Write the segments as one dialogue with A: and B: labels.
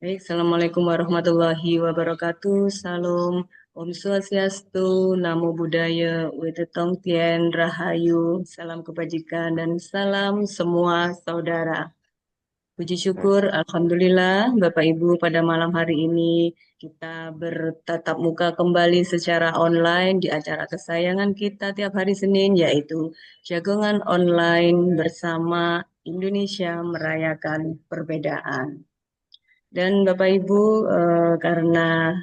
A: Baik, Assalamualaikum warahmatullahi wabarakatuh. Salam, Om Swastiastu, Namo Buddhaya, Wedetong Tien, Rahayu, salam kebajikan, dan salam semua saudara. Puji syukur, Alhamdulillah, Bapak Ibu pada malam hari ini kita bertatap muka kembali secara online di acara kesayangan kita tiap hari Senin, yaitu Jagongan Online bersama Indonesia Merayakan Perbedaan. Dan Bapak Ibu, karena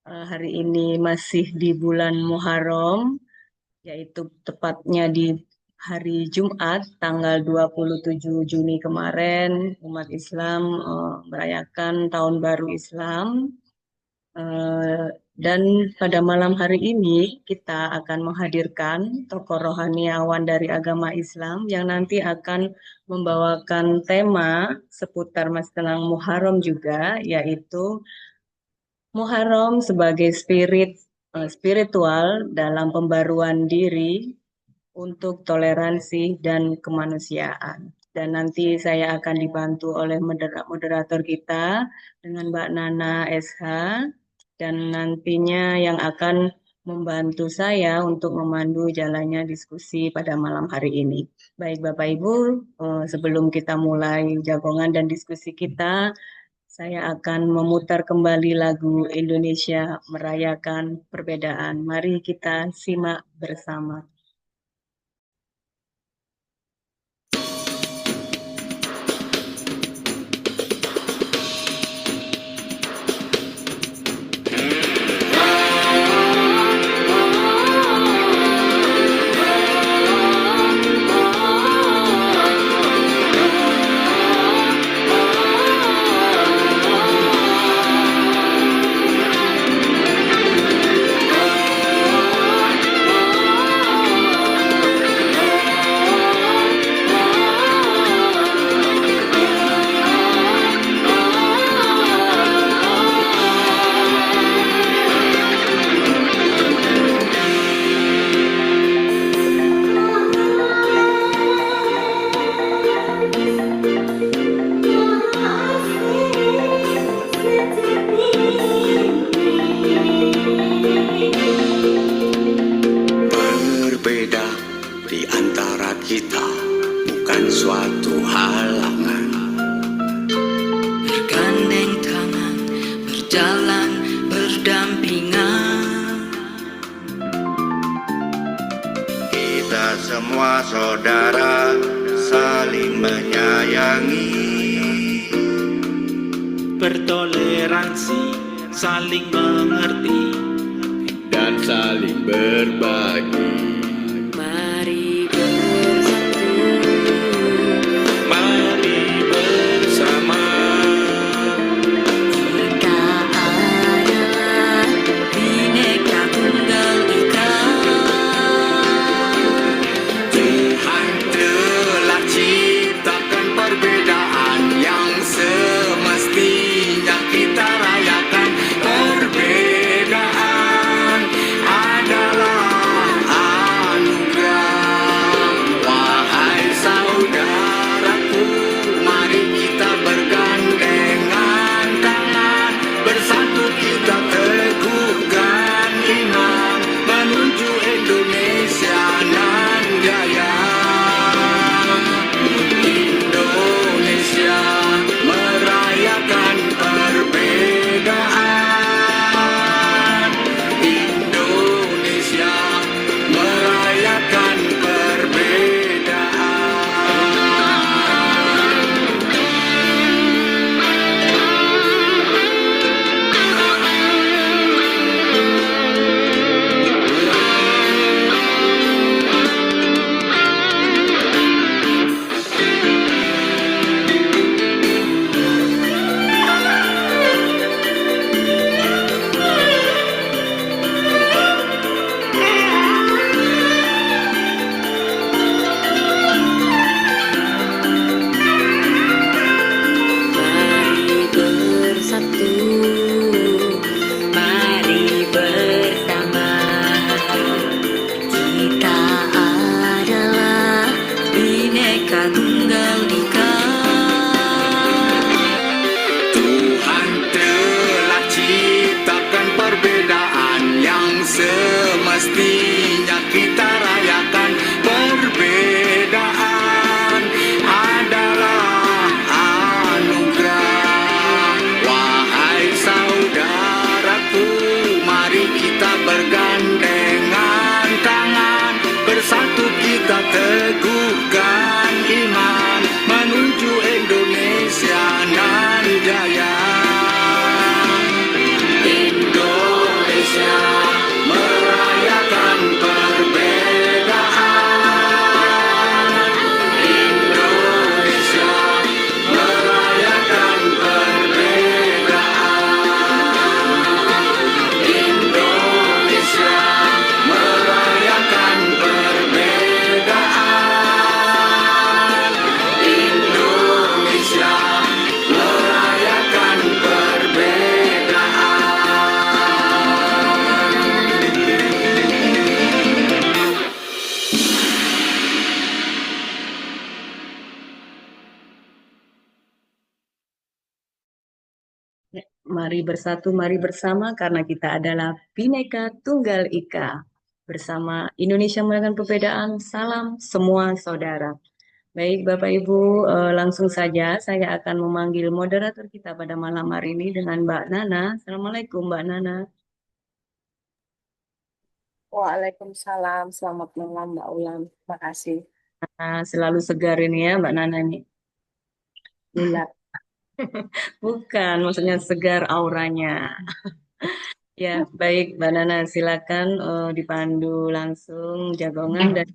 A: hari ini masih di bulan Muharram, yaitu tepatnya di hari Jumat, tanggal 27 Juni kemarin, umat Islam merayakan Tahun Baru Islam. Eh, dan pada malam hari ini kita akan menghadirkan tokoh rohaniawan dari agama Islam yang nanti akan membawakan tema seputar Mas Tenang Muharram juga, yaitu Muharram sebagai spiritual dalam pembaruan diri untuk toleransi dan kemanusiaan. Dan nanti saya akan dibantu oleh moderator kita dengan Mbak Nana SH, dan nantinya yang akan membantu saya untuk memandu jalannya diskusi pada malam hari ini. Baik Bapak Ibu, sebelum kita mulai jagongan dan diskusi kita, saya akan memutar kembali lagu Indonesia Merayakan Perbedaan. Mari kita simak bersama.
B: Berbeda di antara kita bukan suatu halangan.
C: Bergandeng tangan, berjalan berdampingan.
B: Kita semua saudara, saling menyayangi.
D: Bertoleransi, saling mengerti,
E: dan saling berbagi.
C: Mari bersatu,
B: Mari bersama,
C: kita adalah Bhinneka Tunggal Ika.
B: Tuhan telah ciptakan perbedaan yang semestinya kita rayakan. Perbedaan adalah
A: Mari bersatu, mari bersama karena kita adalah Bhinneka Tunggal Ika. Bersama Indonesia melakukan perbedaan, salam semua saudara. Baik Bapak Ibu, langsung saja saya akan memanggil moderator kita pada malam hari ini dengan Mbak Nana. Assalamualaikum Mbak Nana.
F: Waalaikumsalam, selamat malam Mbak Ulam. Terima kasih.
A: Nah, selalu segar ini ya Mbak Nana ini.
F: Alhamdulillah.
A: Bukan, maksudnya segar auranya. Ya, baik Mbak Nana, silakan dipandu langsung jagongan dan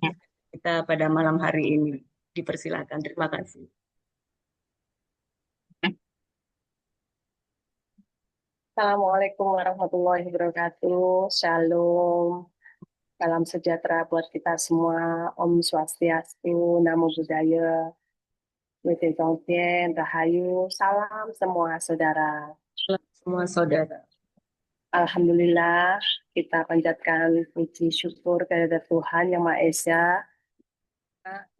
A: kita pada malam hari ini. Dipersilakan, terima kasih.
F: Assalamualaikum warahmatullahi wabarakatuh. Shalom. Salam sejahtera buat kita semua. Om Swastiastu, Namo Buddhaya, Wete Tongtien, Rahayu. Salam semua saudara.
A: Semua saudara.
F: Alhamdulillah, kita panjatkan puji syukur kepada Tuhan Yang Maha Esa.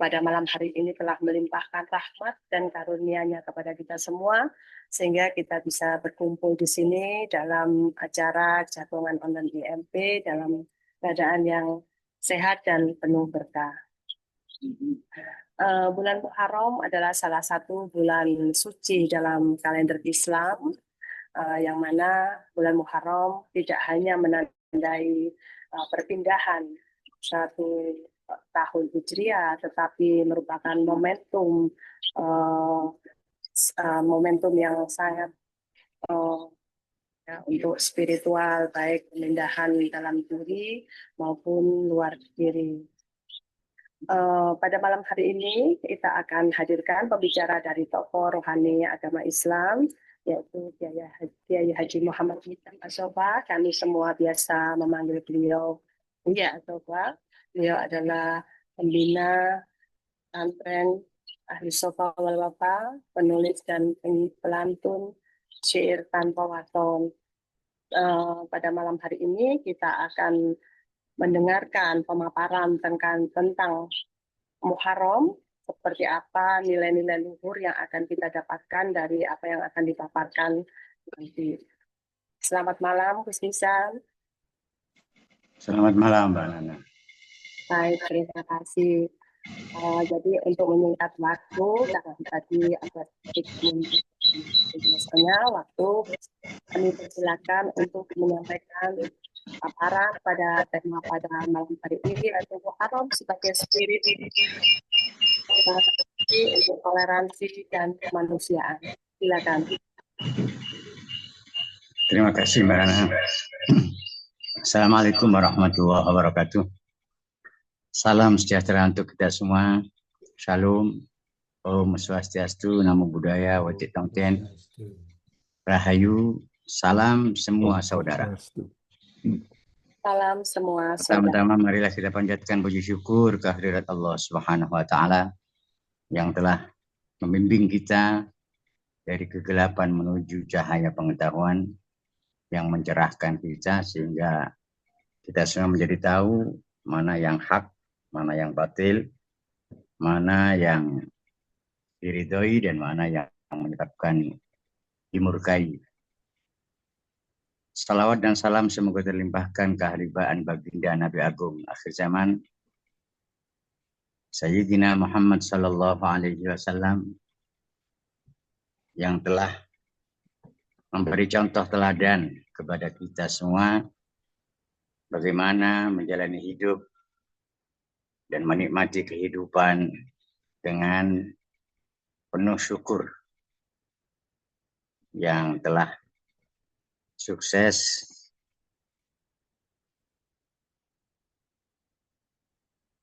F: Pada malam hari ini telah melimpahkan rahmat dan karunia-Nya kepada kita semua, sehingga kita bisa berkumpul di sini dalam acara jagongan online IMP dalam keadaan yang sehat dan penuh berkah. Bulan Muharram adalah salah satu bulan suci dalam kalender Islam, yang mana bulan Muharram tidak hanya menandai perpindahan satu tahun Hijriah, tetapi merupakan momentum yang sangat untuk spiritual, baik pemindahan dalam diri maupun luar diri. Pada malam hari ini kita akan hadirkan pembicara dari tokoh rohani agama Islam, yaitu Kiai Haji Muhammad Asofa. Kami semua biasa memanggil beliau Buya Asofa. Beliau adalah pembina pesantren Ahli Sofa wal Wafa, penulis dan pelantun syair tanpa waton. Pada malam hari ini kita akan mendengarkan pemaparan tentang Muharram, seperti apa nilai-nilai luhur yang akan kita dapatkan dari apa yang akan dipaparkan nanti. Selamat malam, Gus Nisan.
G: Selamat malam, Mbak Nana.
F: Baik, terima kasih. Jadi untuk menyingkat waktu, karena tadi agak sedikit waktu, kami persilakan untuk menyampaikan paparan pada tema pada malam hari ini, yaitu Muharram sebagai spirit untuk toleransi dan kemanusiaan. Silakan.
G: Terima kasih, Mbak Nana. Assalamualaikum warahmatullahi wabarakatuh. Salam sejahtera untuk kita semua. Shalom. Om Swastiastu, Namo Buddhaya, Wete Tongtien, Rahayu. Salam semua saudara.
F: Salam semua saudara.
G: Pertama-tama marilah kita panjatkan puji syukur kehadirat Allah Subhanahu wa taala yang telah membimbing kita dari kegelapan menuju cahaya pengetahuan, yang mencerahkan kita sehingga kita semua menjadi tahu mana yang hak, mana yang batil, mana yang diridhoi dan mana yang menyebabkan dimurkai. Salawat dan salam semoga terlimpahkan keharibaan baginda Nabi Agung akhir zaman Sayyidina Muhammad sallallahu alaihi wasallam yang telah memberi contoh teladan kepada kita semua bagaimana menjalani hidup dan menikmati kehidupan dengan penuh syukur, yang telah sukses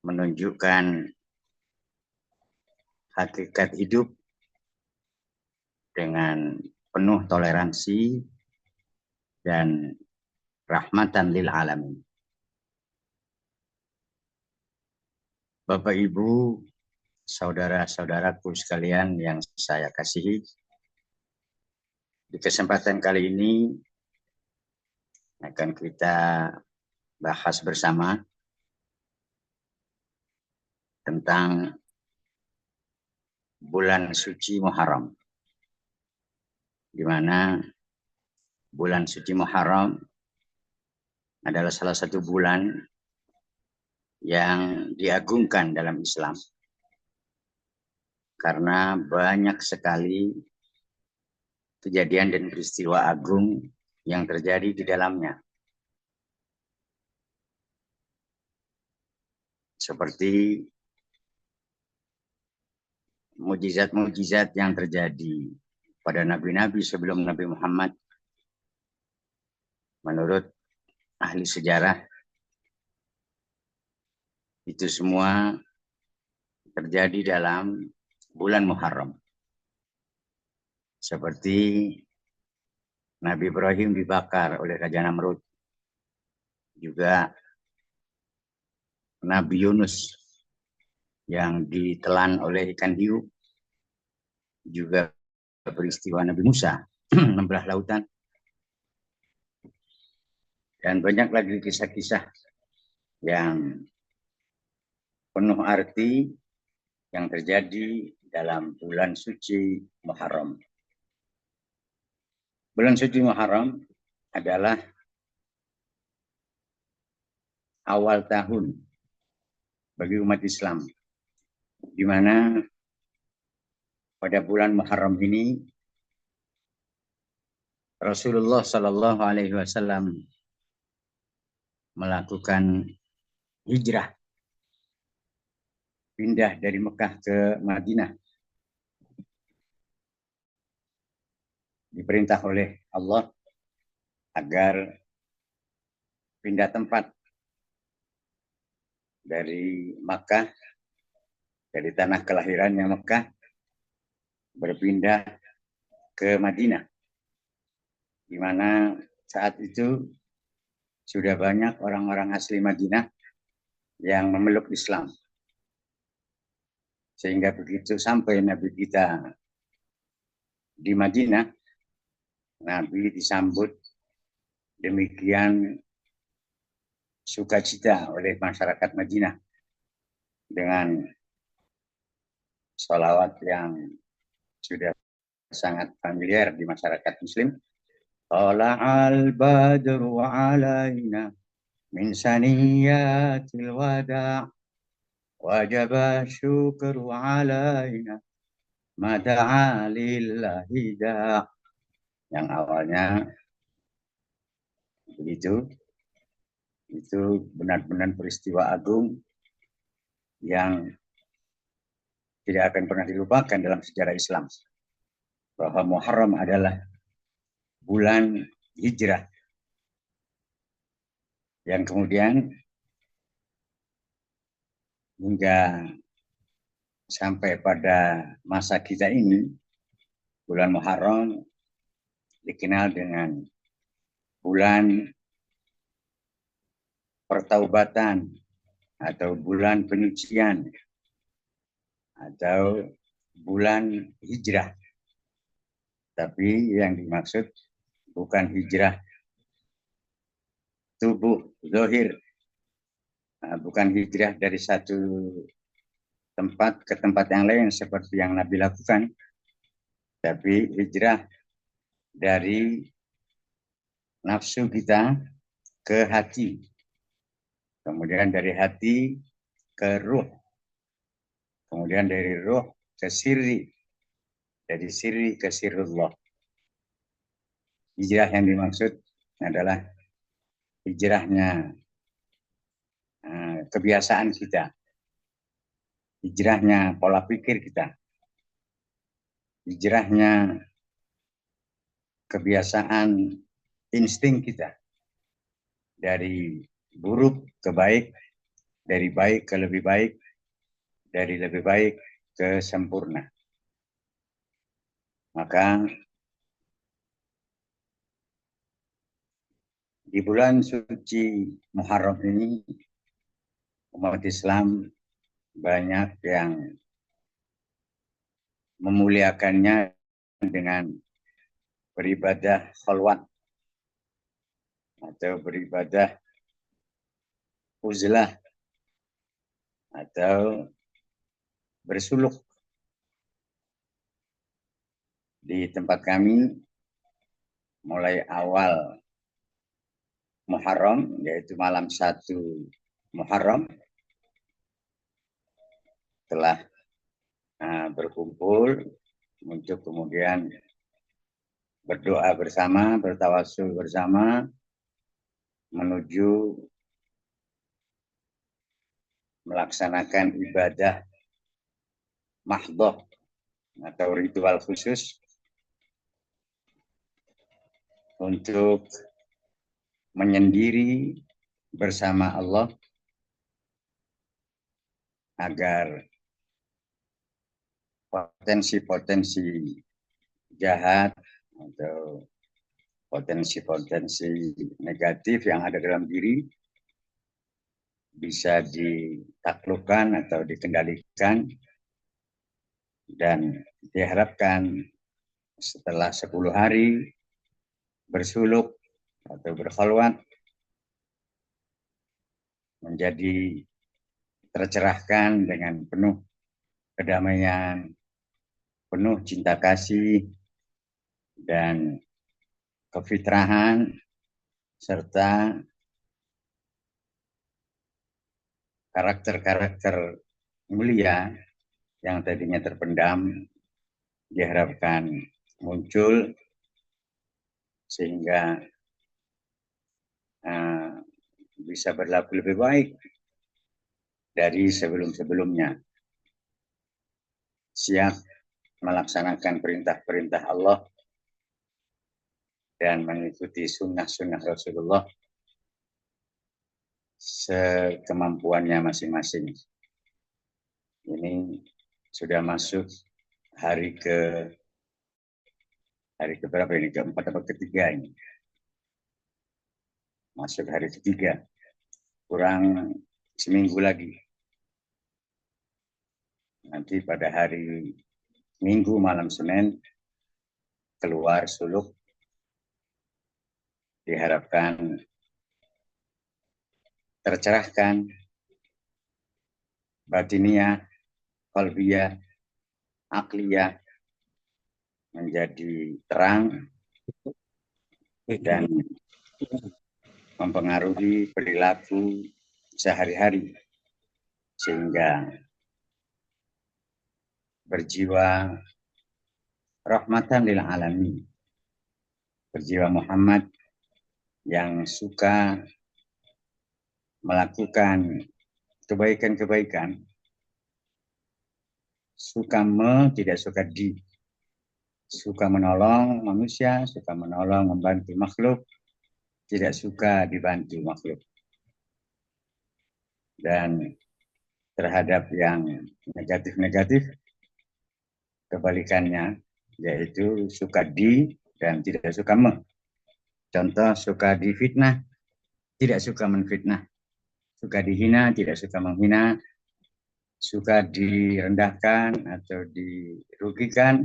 G: menunjukkan hakikat hidup dengan penuh toleransi dan rahmatan lil alamin. Bapak Ibu, saudara-saudaraku sekalian yang saya kasihi, di kesempatan kali ini akan kita bahas bersama tentang bulan suci Muharram, di mana bulan suci Muharram adalah salah satu bulan yang diagungkan dalam Islam karena banyak sekali kejadian dan peristiwa agung yang terjadi di dalamnya. Seperti mujizat-mujizat yang terjadi pada nabi-nabi sebelum Nabi Muhammad. Menurut ahli sejarah, itu semua terjadi dalam bulan Muharram. Seperti Nabi Ibrahim dibakar oleh Raja Namrud. Juga Nabi Yunus yang ditelan oleh ikan hiu. Juga peristiwa Nabi Musa membelah lautan. Dan banyak lagi kisah-kisah yang penuh arti yang terjadi dalam bulan suci Muharram. Bulan suci Muharram adalah awal tahun bagi umat Islam, di mana pada bulan Muharram ini Rasulullah Shallallahu Alaihi Wasallam melakukan hijrah, pindah dari Mekah ke Madinah, diperintah oleh Allah agar pindah tempat dari Makkah, dari tanah kelahirannya Mekah, berpindah ke Madinah, di mana saat itu sudah banyak orang-orang asli Madinah yang memeluk Islam. Sehingga begitu sampai Nabi kita di Madinah, Nabi disambut demikian sukacita oleh masyarakat Madinah dengan sholawat yang sudah sangat familiar di masyarakat Muslim. Tala'al badru alaina min saniyatil wada' wajaba syukru alaina mada'a lillahi da'. Yang awalnya begitu, itu benar-benar peristiwa agung yang tidak akan pernah dilupakan dalam sejarah Islam. Bahwa Muharram adalah bulan hijrah yang kemudian hingga sampai pada masa kita ini, bulan Muharram dikenal dengan bulan pertaubatan atau bulan penyucian atau bulan hijrah. Tapi yang dimaksud bukan hijrah tubuh, zahir. Bukan hijrah dari satu tempat ke tempat yang lain seperti yang Nabi lakukan. Tapi hijrah dari nafsu kita ke hati. Kemudian dari hati ke ruh. Kemudian dari ruh ke sirri. Dari sirri ke sirrullah. Hijrah yang dimaksud adalah hijrahnya kebiasaan kita. Hijrahnya pola pikir kita. Hijrahnya kebiasaan insting kita. Dari buruk ke baik, dari baik ke lebih baik, dari lebih baik ke sempurna. Maka di bulan suci Muharram ini umat Islam banyak yang memuliakannya dengan beribadah khalwat atau beribadah uzlah atau bersuluk. Di tempat kami mulai awal Muharram, yaitu malam 1 Muharram, telah berkumpul untuk kemudian berdoa bersama, bertawasul bersama, menuju melaksanakan ibadah mahdhah atau ritual khusus untuk menyendiri bersama Allah agar potensi-potensi jahat atau potensi-potensi negatif yang ada dalam diri bisa ditaklukkan atau dikendalikan, dan diharapkan setelah 10 hari bersuluk atau berkhalwat menjadi tercerahkan dengan penuh kedamaian, penuh cinta kasih dan kefitrahan, serta karakter-karakter mulia yang tadinya terpendam diharapkan muncul sehingga bisa berlaku lebih baik dari sebelum-sebelumnya. Siap melaksanakan perintah-perintah Allah dan mengikuti sunnah-sunnah Rasulullah sekemampuannya masing-masing. Ini sudah masuk hari keberapa ini? Keempat atau ketiga ini? Masuk hari ketiga. Kurang seminggu lagi. Nanti pada hari Minggu malam Senin keluar suluk, diharapkan tercerahkan batiniah, qalbiyah, akliyah menjadi terang dan mempengaruhi perilaku sehari-hari sehingga berjiwa rahmatan lil alamin, berjiwa Muhammad yang suka melakukan kebaikan-kebaikan, suka tidak suka suka menolong manusia, suka menolong membantu makhluk, tidak suka dibantu makhluk. Dan terhadap yang negatif-negatif, kebalikannya, yaitu suka dan tidak suka Contoh, suka difitnah, tidak suka menfitnah. Suka dihina, tidak suka menghina. Suka direndahkan atau dirugikan,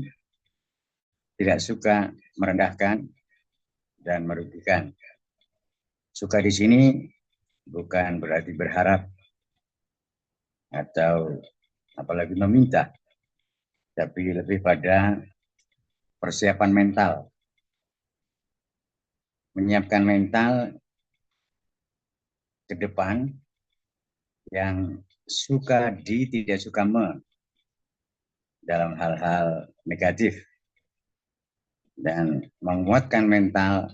G: tidak suka merendahkan dan merugikan. Suka di sini bukan berarti berharap atau apalagi meminta, tapi lebih pada persiapan mental. Menyiapkan mental ke depan yang suka tidak suka dalam hal-hal negatif, dan menguatkan mental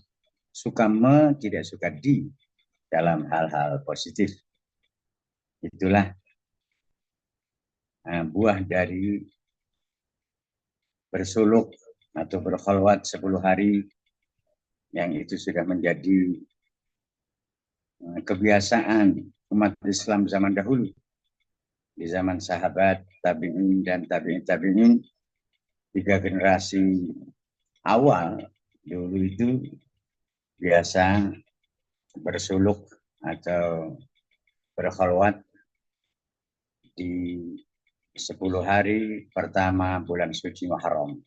G: suka tidak suka dalam hal-hal positif. Itulah buah dari bersuluk atau berkhalwat 10 hari yang itu sudah menjadi kebiasaan umat Islam zaman dahulu. Di zaman sahabat, tabi'in dan tabi'in, 3 generasi awal dulu itu biasa bersuluk atau berkhalwat di 10 hari pertama bulan suci Muharram.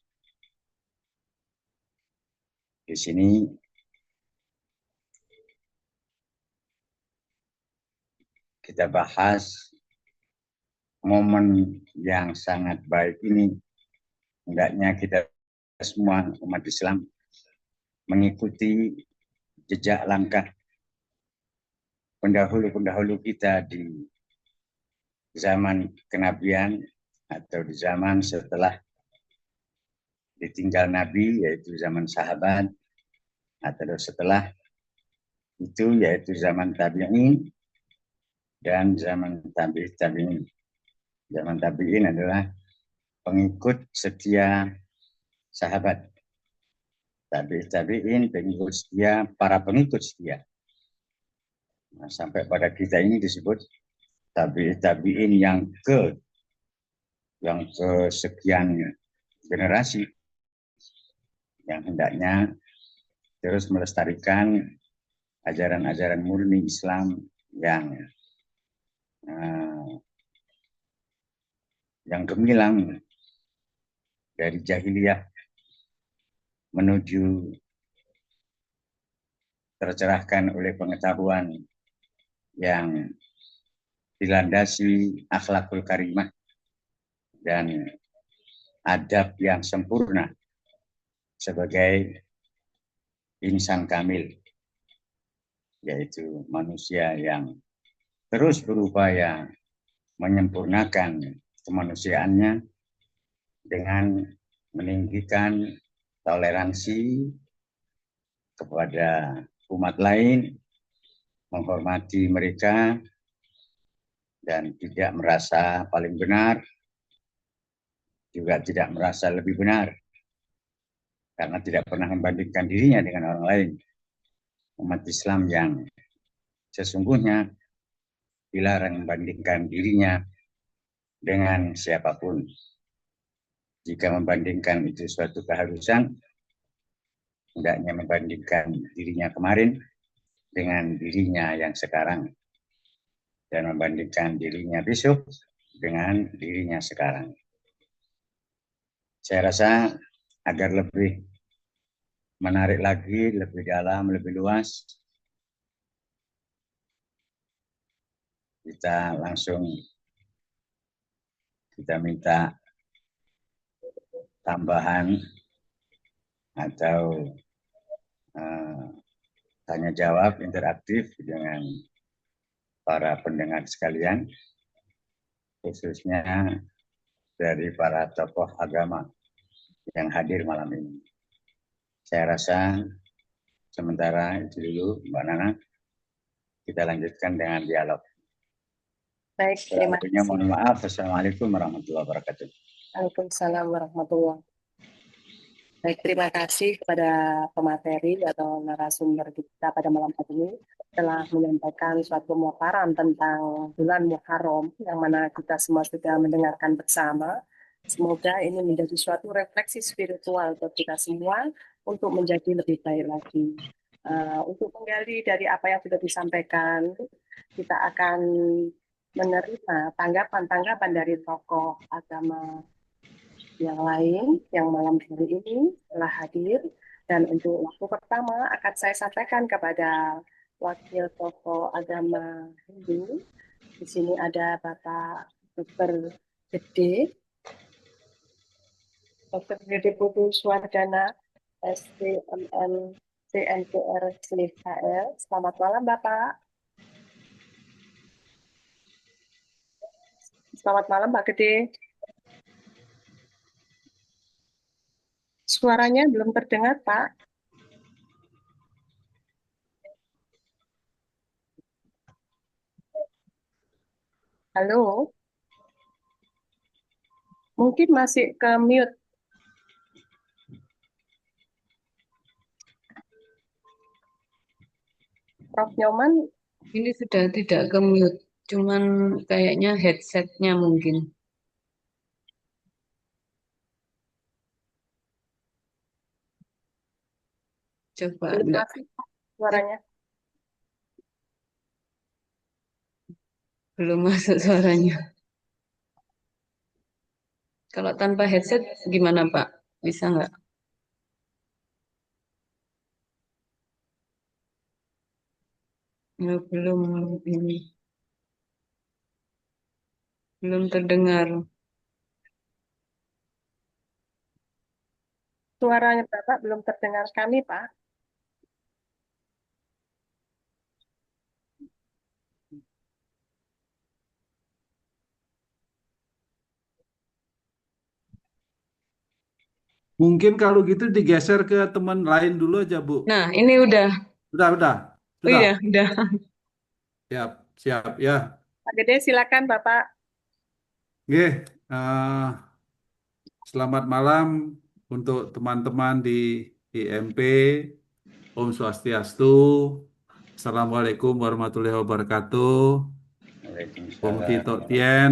G: Di sini kita bahas momen yang sangat baik ini. Hendaknya kita semua umat Islam mengikuti jejak langkah pendahulu-pendahulu kita di zaman kenabian atau di zaman setelah ditinggal Nabi, yaitu zaman sahabat, atau setelah itu yaitu zaman tabi'in dan zaman tabi'in. Zaman tabi'in adalah pengikut setia sahabat. Tabi'in pengikut setia, para pengikut setia. Nah, sampai pada kita ini disebut tabi'in yang kesekian generasi yang hendaknya terus melestarikan ajaran-ajaran murni Islam yang gemilang dari jahiliyah menuju tercerahkan oleh pengetahuan yang dilandasi akhlakul karimah dan adab yang sempurna sebagai insan kamil, yaitu manusia yang terus berupaya menyempurnakan kemanusiaannya dengan meninggikan toleransi kepada umat lain, menghormati mereka, dan tidak merasa paling benar, juga tidak merasa lebih benar, karena tidak pernah membandingkan dirinya dengan orang lain. Umat Islam yang sesungguhnya dilarang membandingkan dirinya dengan siapapun. Jika membandingkan itu suatu keharusan, hendaknya membandingkan dirinya kemarin dengan dirinya yang sekarang, dan membandingkan dirinya besok dengan dirinya sekarang. Saya rasa agar lebih menarik lagi, lebih dalam, lebih luas, kita minta tambahan atau tanya jawab interaktif dengan para pendengar sekalian, khususnya dari para tokoh agama yang hadir malam ini. Saya rasa sementara itu dulu, Mbak Nana. Kita lanjutkan dengan dialog.
F: Baik, terima kasih.
G: Mohon maaf. Assalamualaikum warahmatullahi wabarakatuh.
F: Waalaikumsalam warahmatullahi wabarakatuh. Baik, terima kasih kepada pemateri atau narasumber kita pada malam hari ini telah menyampaikan suatu pemaparan tentang bulan Muharram yang mana kita semua sudah mendengarkan bersama. Semoga ini menjadi suatu refleksi spiritual buat kita semua untuk menjadi lebih baik lagi. Untuk menggali dari apa yang sudah disampaikan, kita akan menerima tanggapan-tanggapan dari tokoh agama yang lain yang malam hari ini telah hadir. Dan untuk waktu pertama akan saya sampaikan kepada wakil tokoh agama Hindu. Di sini ada Bapak Dr. Gede Putu Swardana, STMM CNPR CKL. Selamat malam Bapak. Selamat malam Pak Gede. Suaranya belum terdengar, Pak. Halo. Mungkin masih ke mute. Prof. Nyoman.
A: Ini sudah tidak ke mute, cuman kayaknya headsetnya mungkin. Coba
F: Belum
A: enggak.
F: masih suaranya.
A: Belum masuk suaranya. Kalau tanpa headset gimana Pak? Bisa nggak? Ya, belum terdengar.
F: Suaranya Bapak belum terdengar kami, Pak.
H: Mungkin kalau gitu digeser ke teman lain dulu aja, Bu.
A: Nah, ini udah.
H: Sudah,
A: Oh
H: sudah.
A: iya, udah.
H: Siap, siap, ya.
F: Pak Gede, silakan Bapak.
H: Oke, selamat malam untuk teman-teman di IMP. Om Swastiastu. Assalamualaikum warahmatullahi wabarakatuh. Om Tito Tien,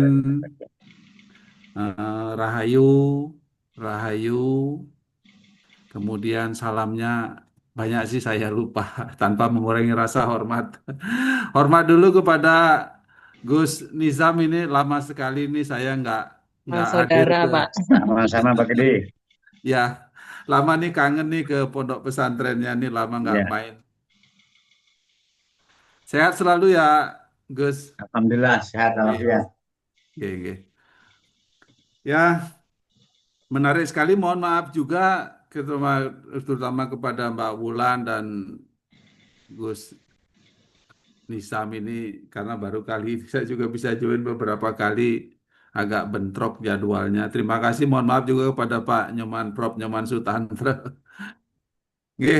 H: Rahayu, Rahayu. Kemudian salamnya banyak sih saya lupa tanpa mengurangi rasa hormat. Hormat dulu kepada Gus Nizam, ini lama sekali ini saya nggak hadir
A: Saudara,
H: ke,
A: Pak.
G: Sama-sama Pak Gede.
H: ya, lama nih kangen nih ke pondok pesantrennya, nih lama nggak
G: Ya,
H: main. Sehat selalu ya Gus.
G: Alhamdulillah sehat
H: Iya,
G: walafiat.
H: iya, iya. Ya, menarik sekali. Mohon maaf juga terutama kepada Mbak Wulan dan Gus Nisam ini, karena baru kali ini saya juga bisa join, beberapa kali agak bentrok jadwalnya. Terima kasih, mohon maaf juga kepada Pak Nyoman, Prof. Nyoman Sutantra. Oke,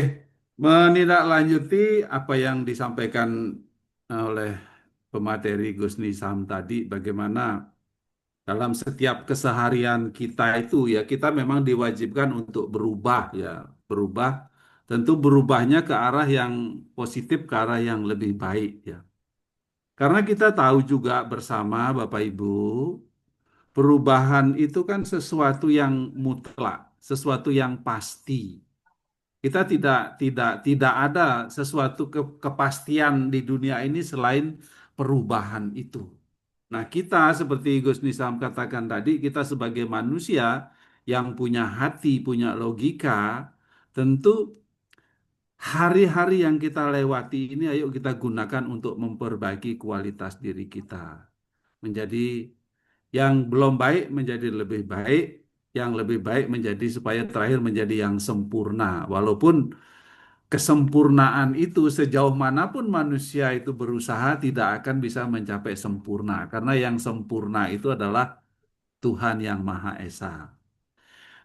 H: menindaklanjuti apa yang disampaikan oleh pemateri Gus Nisam tadi, bagaimana dalam setiap keseharian kita itu ya kita memang diwajibkan untuk berubah ya, berubah. Tentu berubahnya ke arah yang positif, ke arah yang lebih baik ya. Karena kita tahu juga bersama Bapak Ibu, perubahan itu kan sesuatu yang mutlak, sesuatu yang pasti. Kita tidak ada sesuatu kepastian di dunia ini selain perubahan itu. Nah, kita seperti Gus Nizam katakan tadi, kita sebagai manusia yang punya hati, punya logika, tentu hari-hari yang kita lewati ini ayo kita gunakan untuk memperbaiki kualitas diri kita. Menjadi yang belum baik menjadi lebih baik, yang lebih baik menjadi supaya terakhir menjadi yang sempurna. Walaupun kesempurnaan itu sejauh manapun manusia itu berusaha tidak akan bisa mencapai sempurna. Karena yang sempurna itu adalah Tuhan yang Maha Esa.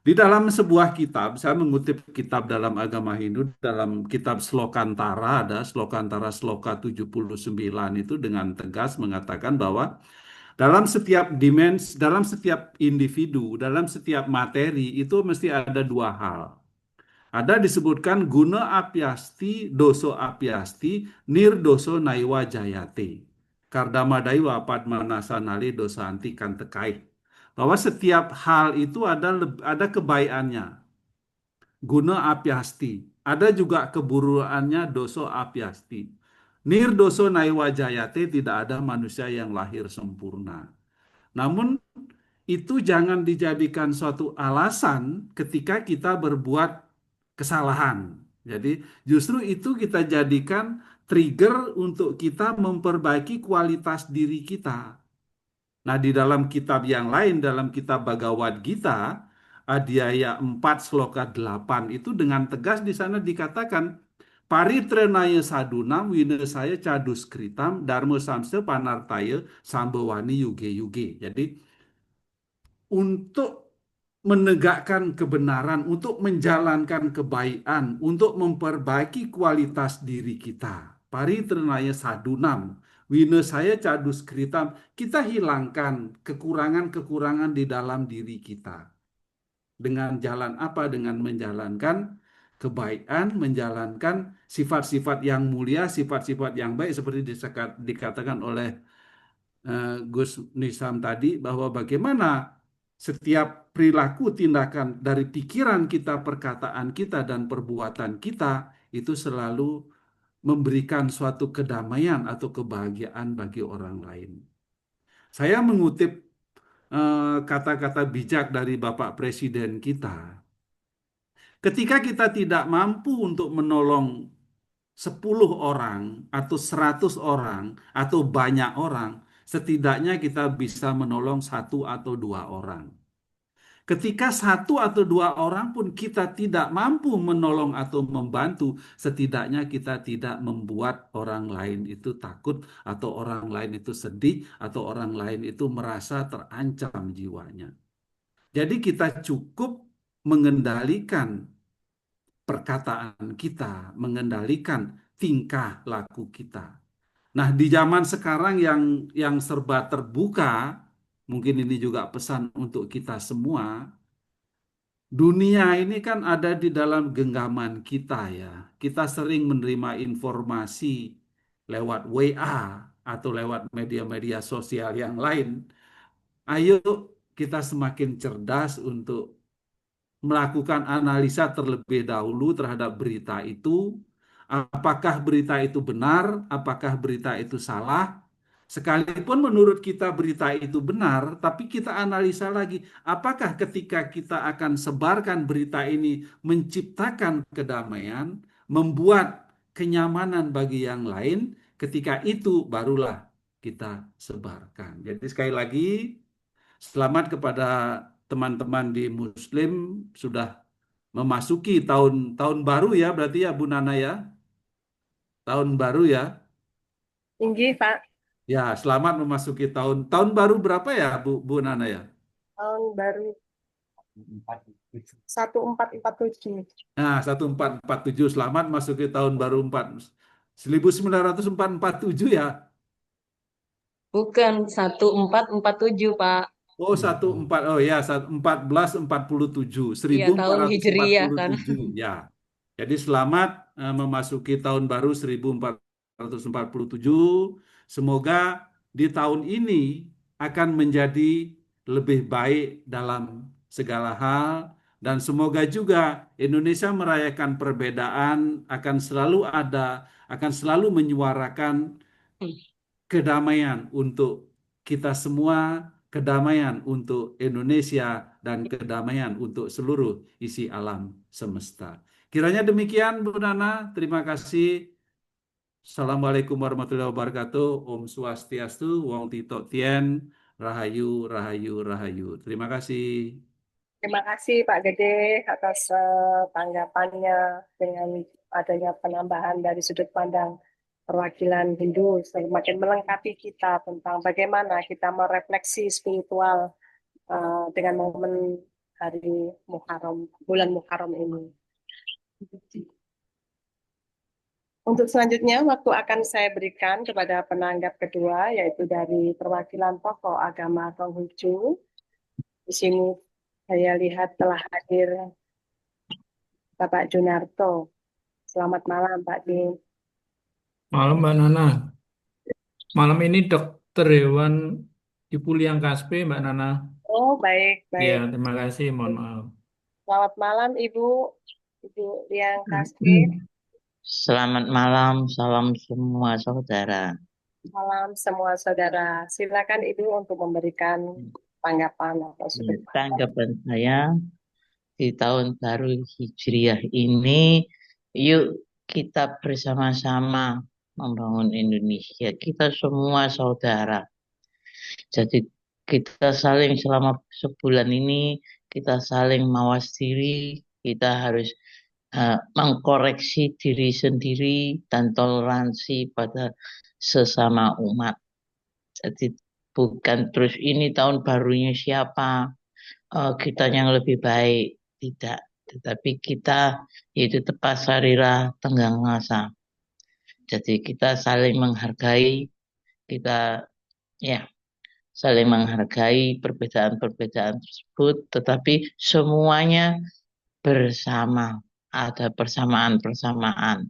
H: Di dalam sebuah kitab, saya mengutip kitab dalam agama Hindu, dalam kitab Slokantara, ada Slokantara Sloka 79 itu dengan tegas mengatakan bahwa dalam setiap dimensi, dalam setiap individu, dalam setiap materi itu mesti ada dua hal. Ada disebutkan guna apiasti, doso apiasti, nirdoso naiwa jayate. Kardama daiwa padmanasa nali dosa anti kan tekai. Bahwa setiap hal itu ada kebaikannya, guna apiasti. Ada juga keburukannya, doso apiasti. Nirdoso naiwa jayate, tidak ada manusia yang lahir sempurna. Namun itu jangan dijadikan suatu alasan ketika kita berbuat kesalahan. Jadi justru itu kita jadikan trigger untuk kita memperbaiki kualitas diri kita. Nah, di dalam kitab yang lain, dalam kitab Bhagavad Gita, Adhyaya 4 Sloka 8 itu dengan tegas di sana dikatakan paritrenaya sadunam winasaya caduskritam dharma samse panartaya sambawani yuge yuge. Jadi untuk menegakkan kebenaran, untuk menjalankan kebaikan, untuk memperbaiki kualitas diri kita. Paritrenaya sadunam, winasaya caduskritam, kita hilangkan kekurangan-kekurangan di dalam diri kita. Dengan jalan apa? Dengan menjalankan kebaikan, menjalankan sifat-sifat yang mulia, sifat-sifat yang baik seperti dikatakan oleh Gus Nisam tadi, bahwa bagaimana setiap perilaku tindakan dari pikiran kita, perkataan kita, dan perbuatan kita itu selalu memberikan suatu kedamaian atau kebahagiaan bagi orang lain. Saya mengutip kata-kata bijak dari Bapak Presiden kita. Ketika kita tidak mampu untuk menolong 10 orang atau 100 orang atau banyak orang, setidaknya kita bisa menolong satu atau dua orang. Ketika satu atau dua orang pun kita tidak mampu menolong atau membantu, setidaknya kita tidak membuat orang lain itu takut atau orang lain itu sedih atau orang lain itu merasa terancam jiwanya. Jadi kita cukup mengendalikan perkataan kita, mengendalikan tingkah laku kita. Nah, di zaman sekarang yang serba terbuka, mungkin ini juga pesan untuk kita semua. Dunia ini kan ada di dalam genggaman kita ya. Kita sering menerima informasi lewat WA atau lewat media-media sosial yang lain. Ayo kita semakin cerdas untuk melakukan analisa terlebih dahulu terhadap berita itu. Apakah berita itu benar? Apakah berita itu salah? Sekalipun menurut kita berita itu benar, tapi kita analisa lagi, apakah ketika kita akan sebarkan berita ini menciptakan kedamaian, membuat kenyamanan bagi yang lain, ketika itu barulah kita sebarkan. Jadi sekali lagi, selamat kepada teman-teman di Muslim sudah memasuki tahun tahun baru ya, berarti ya Bu Nana ya, tahun baru ya.
F: Tinggi, Pak.
H: Ya, selamat memasuki tahun baru berapa ya, Bu Nana ya?
F: Tahun baru 1447.
H: Nah, 1447. Selamat memasuki tahun baru 1947 ya.
A: Bukan 1447, Pak.
H: Oh, 14, oh ya, 1447,
A: Iya, tahun Hijriyah kan.
H: 1447 ya. Jadi selamat memasuki tahun baru 1447. Semoga di tahun ini akan menjadi lebih baik dalam segala hal dan semoga juga Indonesia merayakan perbedaan akan selalu ada, akan selalu menyuarakan kedamaian untuk kita semua, kedamaian untuk Indonesia, dan kedamaian untuk seluruh isi alam semesta. Kiranya demikian, Bu Nana. Terima kasih. Assalamualaikum warahmatullahi wabarakatuh. Om Swastiastu, Wong Tito Tien, Rahayu, Rahayu, Rahayu. Terima kasih.
F: Terima kasih Pak Gede atas tanggapannya dengan adanya penambahan dari sudut pandang perwakilan Hindu semakin melengkapi kita tentang bagaimana kita merefleksi spiritual dengan momen hari Muharram, bulan Muharram ini. Untuk selanjutnya, waktu akan saya berikan kepada penanggap kedua, yaitu dari perwakilan tokoh agama Konghucu. Di sini saya lihat telah hadir Bapak Junarto. Selamat malam, Pak Din.
I: Malam Mbak Nana. Malam ini Dokter Hewan Ibu Liang Kaspe, Mbak Nana.
F: Oh, baik,
I: Ya,
F: baik.
I: terima kasih. Mohon maaf.
F: Selamat malam, Ibu Liang Kaspe.
J: Selamat malam, salam semua saudara.
F: Salam semua saudara. Silakan Ibu untuk memberikan tanggapan atau sudut pandang.
J: Tanggapan saya di tahun baru Hijriah ini, yuk kita bersama-sama membangun Indonesia. Kita semua saudara. Jadi kita saling selama sebulan ini, kita saling mawas diri, kita harus mengkoreksi diri sendiri dan toleransi pada sesama umat. Jadi bukan terus ini tahun barunya siapa, kita yang lebih baik, tidak. Tetapi kita yaitu tepat sarira tenggang ngasa. Jadi kita saling menghargai, kita ya saling menghargai perbedaan-perbedaan tersebut, tetapi semuanya bersama. Ada persamaan-persamaan.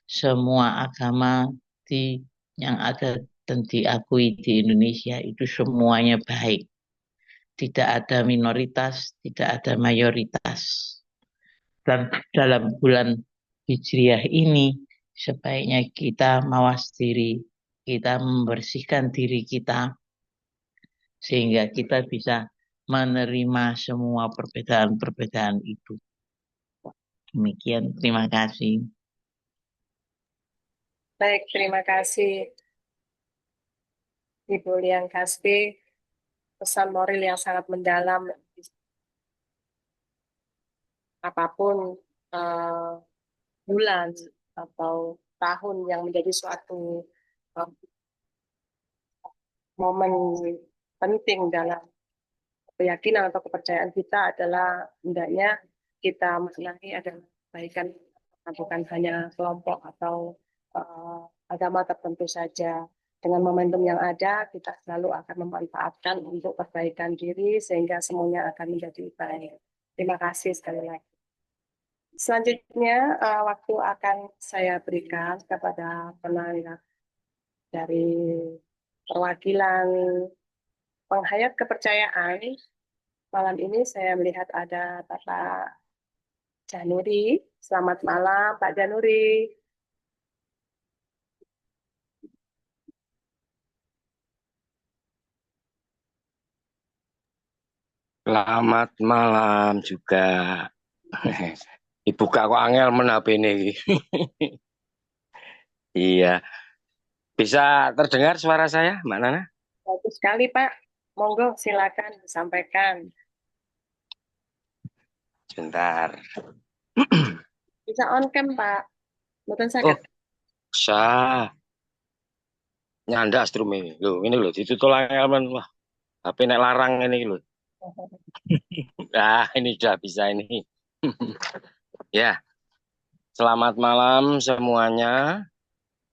J: Semua agama yang ada dan diakui di Indonesia itu semuanya baik. Tidak ada minoritas, tidak ada mayoritas. Dan dalam bulan Hijriah ini, sebaiknya kita mawas diri, kita membersihkan diri kita, sehingga kita bisa menerima semua perbedaan-perbedaan itu. Demikian, terima kasih.
F: Baik, terima kasih Ibu Liang Kasbe. Pesan moral yang sangat mendalam. Apapun bulan atau tahun yang menjadi suatu momen penting dalam keyakinan atau kepercayaan kita adalah hendaknya kita maknai adalah kebaikan bukan hanya kelompok atau agama tertentu saja. Dengan momentum yang ada, kita selalu akan memanfaatkan untuk perbaikan diri sehingga semuanya akan menjadi baik. Terima kasih sekali lagi. Selanjutnya, waktu akan saya berikan kepada penanya dari perwakilan penghayat kepercayaan. Malam ini saya melihat ada Bapak Januri. Selamat malam, Pak Januri.
K: Selamat malam juga. Dibuka kok angel men HP ini. Iya. Bisa terdengar suara saya, Mbak Nana?
F: Bagus sekali, Pak. Monggo, silakan disampaikan.
K: Sebentar.
F: Bisa on cam, Pak. Mboten
K: Oh,
F: saged.
K: bisa. Nyanda strum ini. Loh, ini loh, ditutul angel men. Wah, HP nek larang ini loh. Nah, ini sudah bisa ini. Ya, selamat malam semuanya.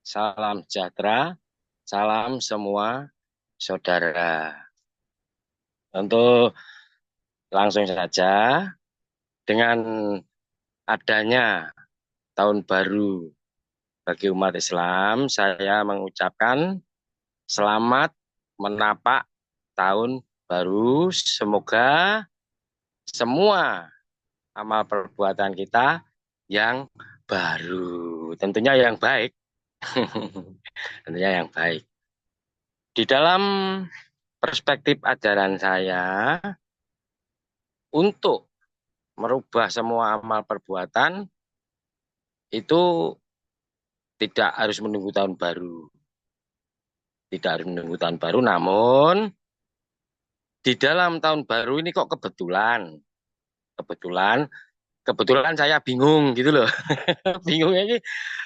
K: Salam sejahtera. Salam semua saudara. Untuk langsung saja, dengan adanya tahun baru bagi umat Islam, saya mengucapkan selamat menapak tahun baru. Semoga semua amal perbuatan kita yang baru, tentunya yang baik. Tentunya yang baik. Di dalam perspektif ajaran saya, untuk merubah semua amal perbuatan itu tidak harus menunggu tahun baru. Tidak harus menunggu tahun baru, namun di dalam tahun baru ini kok kebetulan saya bingung gitu loh.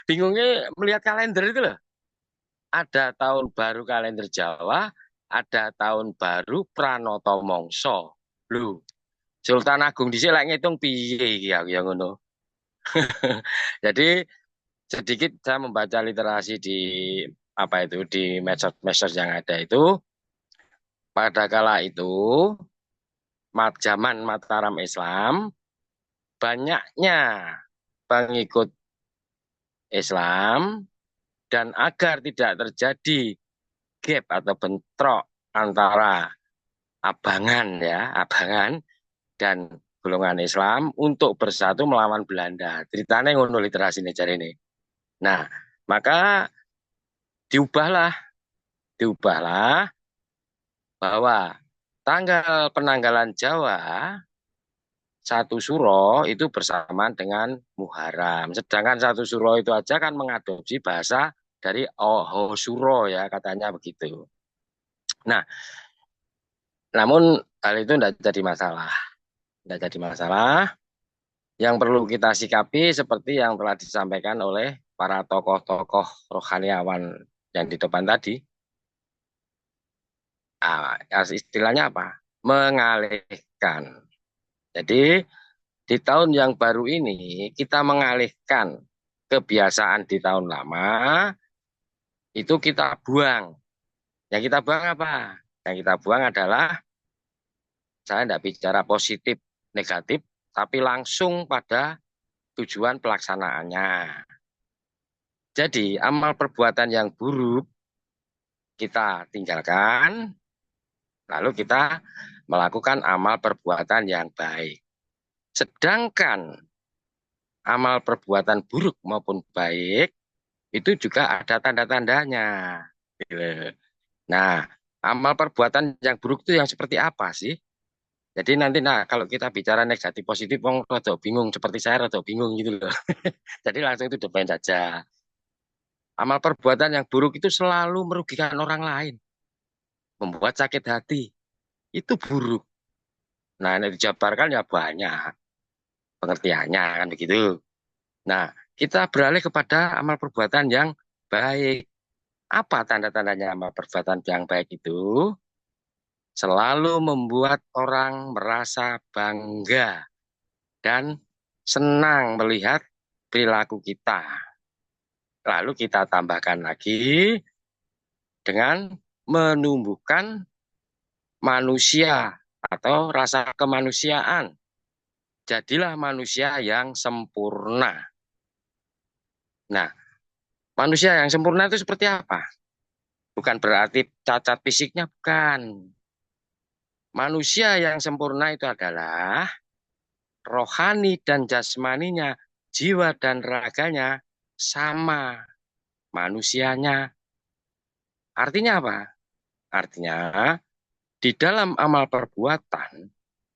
K: Bingungnya melihat kalender itu loh. Ada tahun baru kalender Jawa, ada tahun baru Pranoto Mongso. Loh, Sultan Agung dhisik lek ngitung piye iki aku ya ngono. Jadi sedikit saya membaca literasi di di medsos yang ada itu, pada kala itu zaman Mataram Islam, banyaknya pengikut Islam, dan agar tidak terjadi gap atau bentrok antara abangan dan golongan Islam untuk bersatu melawan Belanda. Ceritanya ngono literasi ini cari ini. Nah, maka diubahlah bahwa tanggal penanggalan Jawa 1 Suro itu bersamaan dengan Muharram. Sedangkan 1 Suro itu aja kan mengadopsi bahasa dari Oho Suro ya, katanya begitu. Nah, namun hal itu tidak jadi masalah. Tidak jadi masalah. Yang perlu kita sikapi seperti yang telah disampaikan oleh para tokoh-tokoh rohaniawan yang di depan tadi. Istilahnya apa? Mengalihkan. Jadi di tahun yang baru ini kita mengalihkan kebiasaan di tahun lama, itu kita buang. Yang kita buang apa? Yang kita buang adalah, saya tidak bicara positif, negatif, tapi langsung pada tujuan pelaksanaannya. Jadi amal perbuatan yang buruk kita tinggalkan, lalu kita melakukan amal perbuatan yang baik. Sedangkan amal perbuatan buruk maupun baik itu juga ada tanda-tandanya. Nah, amal perbuatan yang buruk itu yang seperti apa sih? Jadi nanti kalau kita bicara negatif positif, rada bingung, seperti saya rada bingung gitu loh. Jadi langsung itu depan saja. Amal perbuatan yang buruk itu selalu merugikan orang lain, membuat sakit hati, itu buruk. Nah, ini dijabarkan ya banyak pengertiannya kan begitu. Nah, kita beralih kepada amal perbuatan yang baik. Apa tanda-tandanya amal perbuatan yang baik itu? Selalu membuat orang merasa bangga dan senang melihat perilaku kita. Lalu kita tambahkan lagi dengan menumbuhkan manusia atau rasa kemanusiaan. Jadilah manusia yang sempurna. Nah, manusia yang sempurna itu seperti apa? Bukan berarti cacat fisiknya, bukan. Manusia yang sempurna itu adalah rohani dan jasmaninya, jiwa dan raganya sama manusianya. Artinya apa? Artinya di dalam amal perbuatan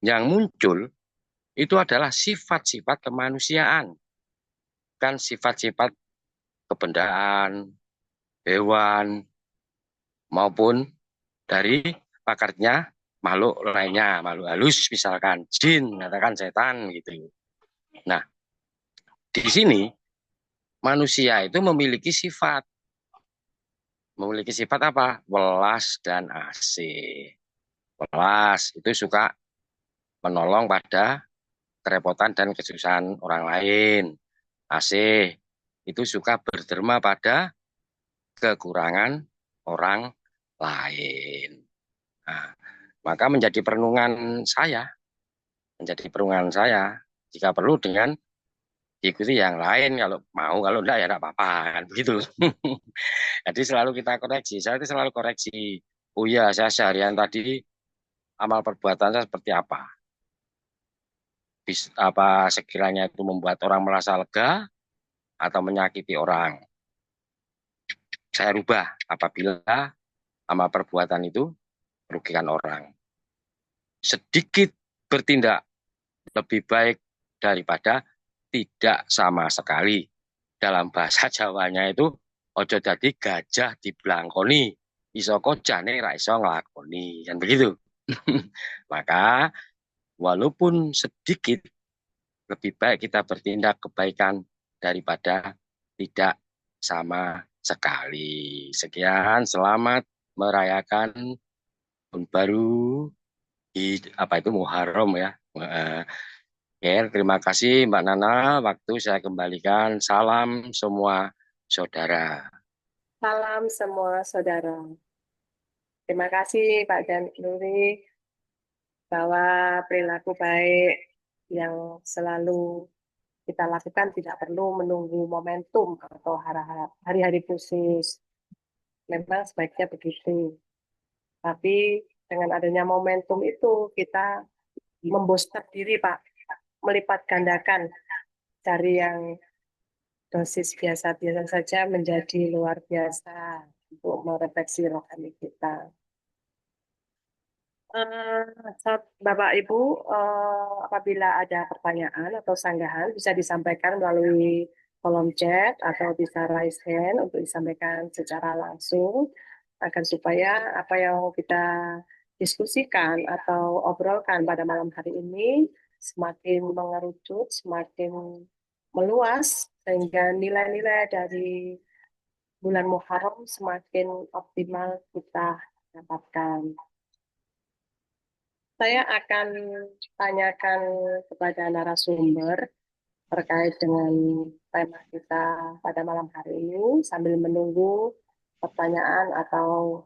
K: yang muncul itu adalah sifat-sifat kemanusiaan. Bukan sifat-sifat kebendaan, hewan, maupun dari pakarnya makhluk lainnya, makhluk halus misalkan, jin, katakan setan gitu. Nah, di sini manusia itu memiliki sifat. Memiliki sifat apa? Welas dan asih. Welas itu suka menolong pada kerepotan dan kesusahan orang lain. Asih itu suka berderma pada kekurangan orang lain. Nah, maka menjadi perenungan saya, jika perlu dengan diikuti yang lain, kalau mau, kalau enggak ya enggak apa-apa, kan begitu. Jadi selalu kita koreksi, saya itu selalu koreksi. Oh iya, saya seharian tadi amal perbuatan saya seperti apa? Apa sekiranya itu membuat orang merasa lega atau menyakiti orang. Saya rubah apabila amal perbuatan itu merugikan orang. Sedikit bertindak lebih baik daripada tidak sama sekali. Dalam bahasa Jawanya itu ojo dadi gajah diblangkoni, iso kojane ra iso nglakoni, kan begitu. Maka walaupun sedikit, lebih baik kita bertindak kebaikan daripada tidak sama sekali. Sekian, selamat merayakan tahun baru di Muharram ya. Ya, terima kasih Mbak Nana, waktu saya kembalikan. Salam semua saudara.
F: Salam semua saudara. Terima kasih Pak Dan Nuri, bahwa perilaku baik yang selalu kita lakukan tidak perlu menunggu momentum atau hari-hari khusus. Memang sebaiknya begitu. Tapi dengan adanya momentum itu kita membooster diri Pak, melipat gandakan dari yang dosis biasa-biasa saja menjadi luar biasa untuk merefleksi rohani kita. Bapak Ibu, apabila ada pertanyaan atau sanggahan bisa disampaikan melalui kolom chat atau bisa raise hand untuk disampaikan secara langsung agar supaya apa yang kita diskusikan atau obrolkan pada malam hari ini semakin mengerucut, semakin meluas sehingga nilai-nilai dari bulan Muharram semakin optimal kita dapatkan. Saya akan tanyakan kepada narasumber terkait dengan tema kita pada malam hari ini sambil menunggu pertanyaan atau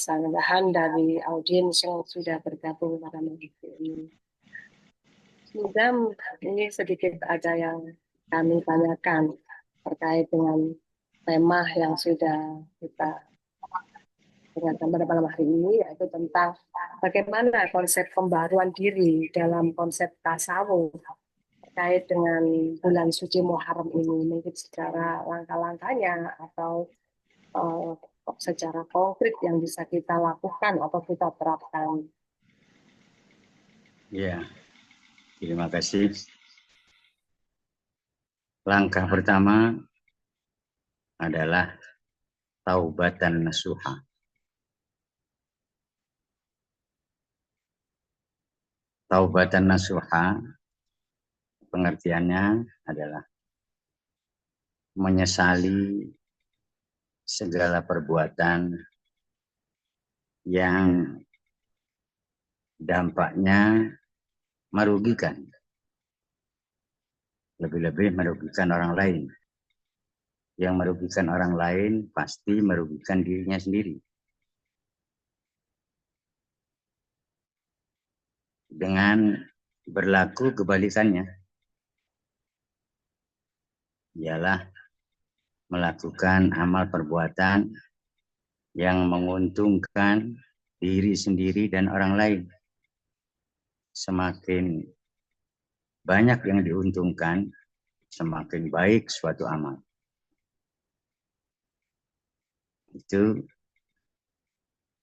F: sanggahan dari audiens yang sudah bergabung pada malam hari ini. Semoga ini sedikit ada yang kami tanyakan terkait dengan tema yang sudah kita dengarkan pada malam hari ini, yaitu tentang bagaimana konsep pembaruan diri dalam konsep tasawuf terkait dengan bulan suci Muharram ini, mungkin secara langkah-langkahnya atau secara konkret yang bisa kita lakukan atau kita terapkan.
G: Ya, terima kasih. Langkah pertama adalah taubatan nasuha. Taubatan nasuha pengertiannya adalah menyesali segala perbuatan yang dampaknya merugikan lebih-lebih merugikan orang lain. Yang merugikan orang lain pasti merugikan dirinya sendiri. Dengan berlaku kebalikannya, ialah melakukan amal perbuatan yang menguntungkan diri sendiri dan orang lain. Semakin banyak yang diuntungkan, semakin baik suatu amal. Itu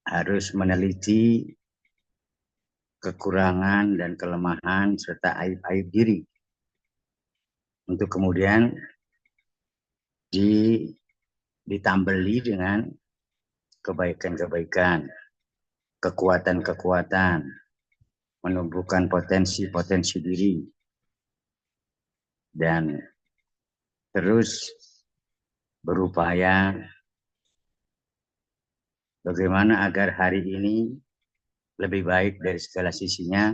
G: harus meneliti kekurangan dan kelemahan serta aib-aib diri. Untuk kemudian ditambeli dengan kebaikan-kebaikan, kekuatan-kekuatan, menumbuhkan potensi-potensi diri, dan terus berupaya bagaimana agar hari ini lebih baik dari segala sisinya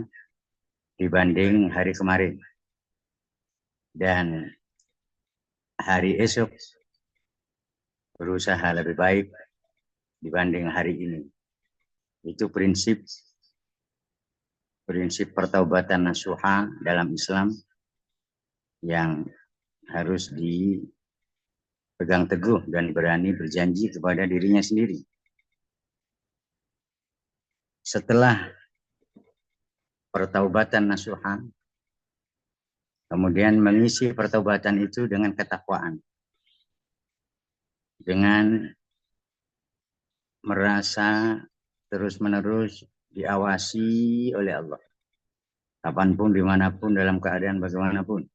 G: dibanding hari kemarin. Dan hari esok berusaha lebih baik dibanding hari ini. Itu prinsip pertaubatan nasuha dalam Islam yang harus dipegang teguh dan berani berjanji kepada dirinya sendiri. Setelah pertaubatan nasuha, kemudian mengisi pertaubatan itu dengan ketakwaan, dengan merasa terus-menerus diawasi oleh Allah, kapanpun, dimanapun, dalam keadaan bagaimanapun.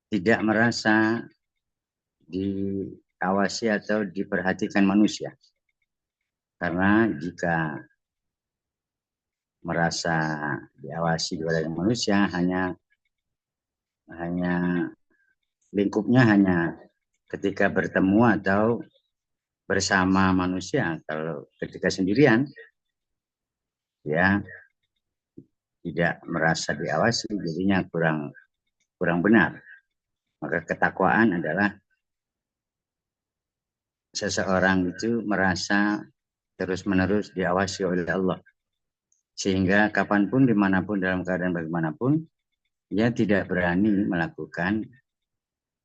G: Tidak merasa diawasi atau diperhatikan manusia. Karena jika merasa diawasi oleh manusia, hanya lingkupnya hanya ketika bertemu atau bersama manusia. Kalau ketika sendirian, ya tidak merasa diawasi, jadinya kurang benar. Maka ketakwaan adalah seseorang itu merasa terus-menerus diawasi oleh Allah. Sehingga kapanpun, dimanapun, dalam keadaan bagaimanapun, dia tidak berani melakukan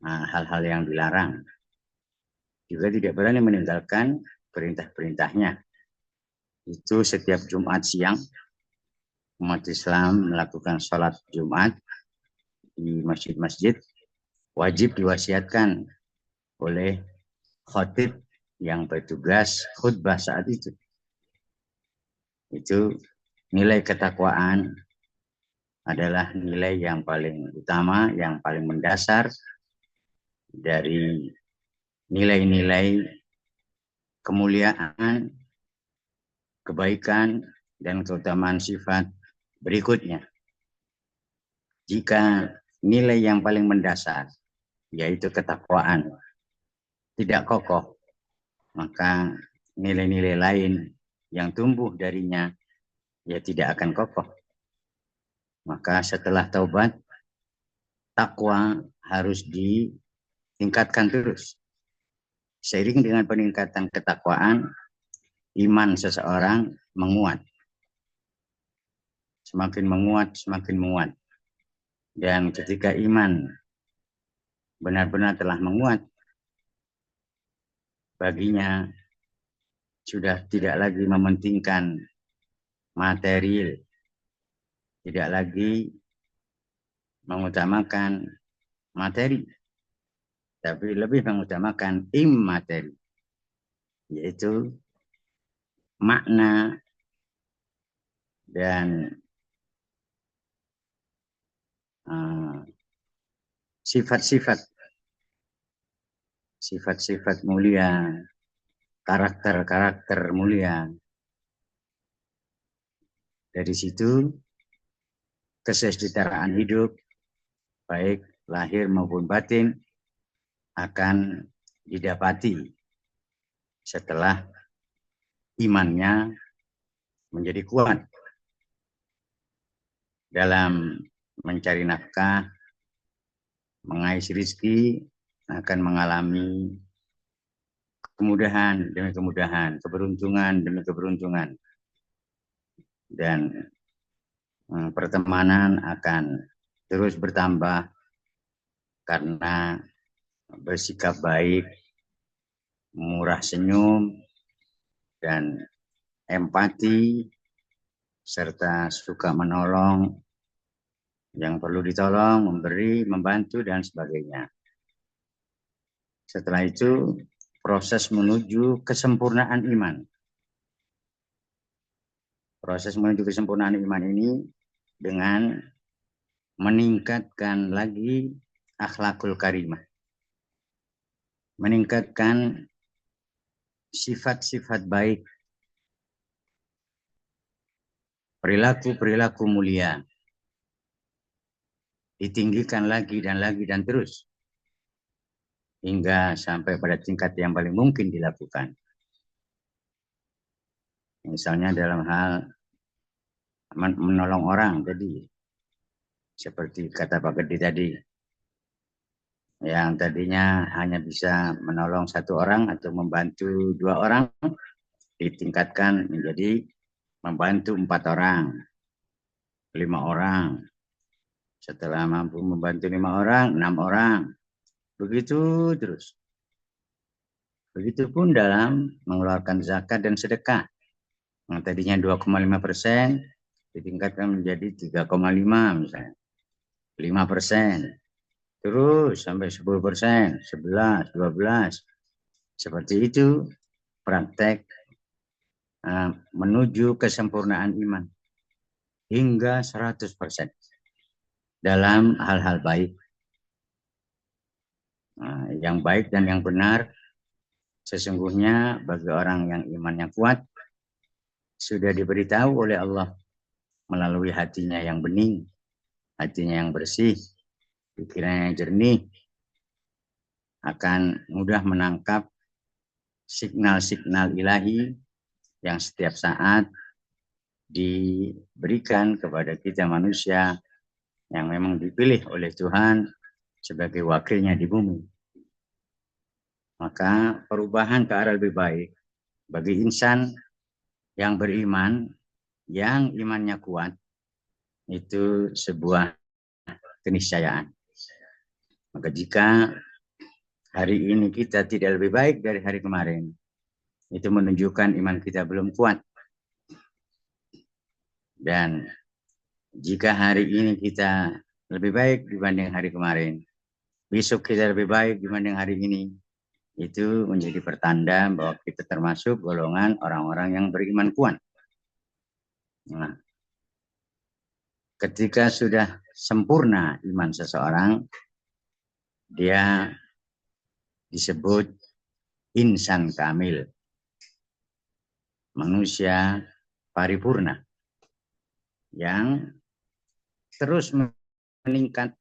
G: hal-hal yang dilarang. Juga tidak berani meninggalkan perintah-perintahnya. Itu setiap Jumat siang, umat Islam melakukan sholat Jumat di masjid-masjid, wajib diwasiatkan oleh khatib yang bertugas khutbah saat itu. Itu nilai ketakwaan adalah nilai yang paling utama, yang paling mendasar dari nilai-nilai kemuliaan, kebaikan, dan keutamaan sifat berikutnya. Jika nilai yang paling mendasar, yaitu ketakwaan, tidak kokoh, maka nilai-nilai lain yang tumbuh darinya ya tidak akan kokoh. Maka setelah taubat, takwa harus ditingkatkan terus. Seiring dengan peningkatan ketakwaan, iman seseorang menguat. Semakin menguat, semakin menguat. Dan ketika iman benar-benar telah menguat, baginya sudah tidak lagi mementingkan material, tidak lagi mengutamakan materi, tapi lebih mengutamakan immateri, yaitu makna dan sifat-sifat mulia, karakter-karakter mulia. Dari situ kesejahteraan hidup, baik lahir maupun batin, akan didapati setelah imannya menjadi kuat dalam mencari nafkah, mengais rezeki akan mengalami kemudahan demi kemudahan, keberuntungan demi keberuntungan, dan pertemanan akan terus bertambah karena bersikap baik, murah senyum, dan empati, serta suka menolong yang perlu ditolong, memberi, membantu, dan sebagainya. Setelah itu, proses menuju kesempurnaan iman. Proses menuju kesempurnaan iman ini dengan meningkatkan lagi akhlakul karimah. Meningkatkan sifat-sifat baik, perilaku-perilaku mulia, ditinggikan lagi dan terus, hingga sampai pada tingkat yang paling mungkin dilakukan. Misalnya dalam hal menolong orang tadi, seperti kata Pak Gede tadi, yang tadinya hanya bisa menolong satu orang atau membantu 2 orang, ditingkatkan menjadi membantu 4 orang, 5 orang. Setelah mampu membantu 5 orang, 6 orang. Begitu terus. Begitupun dalam mengeluarkan zakat dan sedekah. Yang tadinya 2,5% ditingkatkan menjadi 3,5 misalnya. 5%. Terus sampai 10%, 11, 12. Seperti itu praktek menuju kesempurnaan iman. Hingga 100%. Dalam hal-hal baik. Yang baik dan yang benar, sesungguhnya bagi orang yang imannya kuat, sudah diberitahu oleh Allah melalui hatinya yang bening, hatinya yang bersih, pikirannya yang jernih, akan mudah menangkap signal-signal ilahi yang setiap saat diberikan kepada kita manusia yang memang dipilih oleh Tuhan sebagai wakilnya di bumi. Maka perubahan ke arah lebih baik bagi insan yang beriman, yang imannya kuat, itu sebuah keniscayaan. Maka jika hari ini kita tidak lebih baik dari hari kemarin, itu menunjukkan iman kita belum kuat. Dan jika hari ini kita lebih baik dibanding hari kemarin, besok kita lebih baik dibanding hari ini, itu menjadi pertanda bahwa kita termasuk golongan orang-orang yang beriman kuat. Nah, ketika sudah sempurna iman seseorang, dia disebut insan kamil, manusia paripurna, yang terus meningkat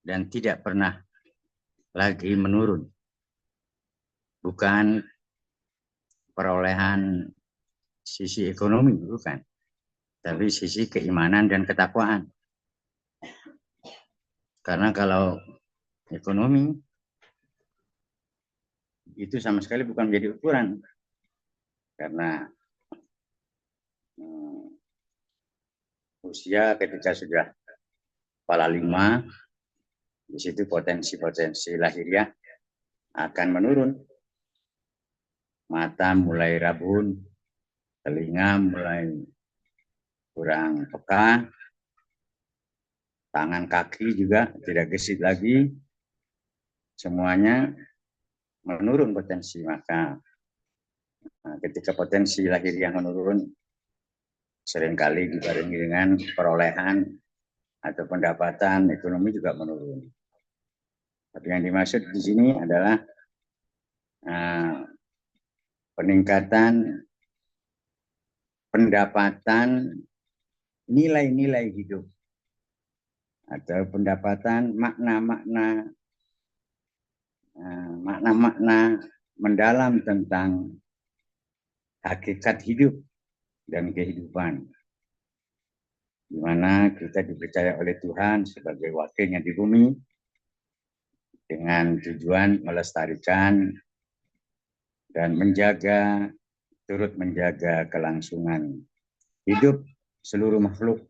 G: dan tidak pernah lagi menurun. Bukan perolehan sisi ekonomi, bukan, tapi sisi keimanan dan ketakwaan. Karena kalau ekonomi itu sama sekali bukan menjadi ukuran, karena usia ketika sudah kepala 5, di situ potensi lahiriah akan menurun. Mata mulai rabun, telinga mulai kurang peka, tangan kaki juga tidak gesit lagi, semuanya menurun potensi. Maka ketika potensi lahiriah menurun, seringkali dibarengi dengan perolehan atau pendapatan ekonomi juga menurun. Tapi yang dimaksud di sini adalah peningkatan pendapatan nilai-nilai hidup atau pendapatan makna-makna mendalam tentang hakikat hidup dan kehidupan. di mana kita dipercaya oleh Tuhan sebagai wakilnya di bumi dengan tujuan melestarikan dan turut menjaga kelangsungan hidup seluruh makhluk,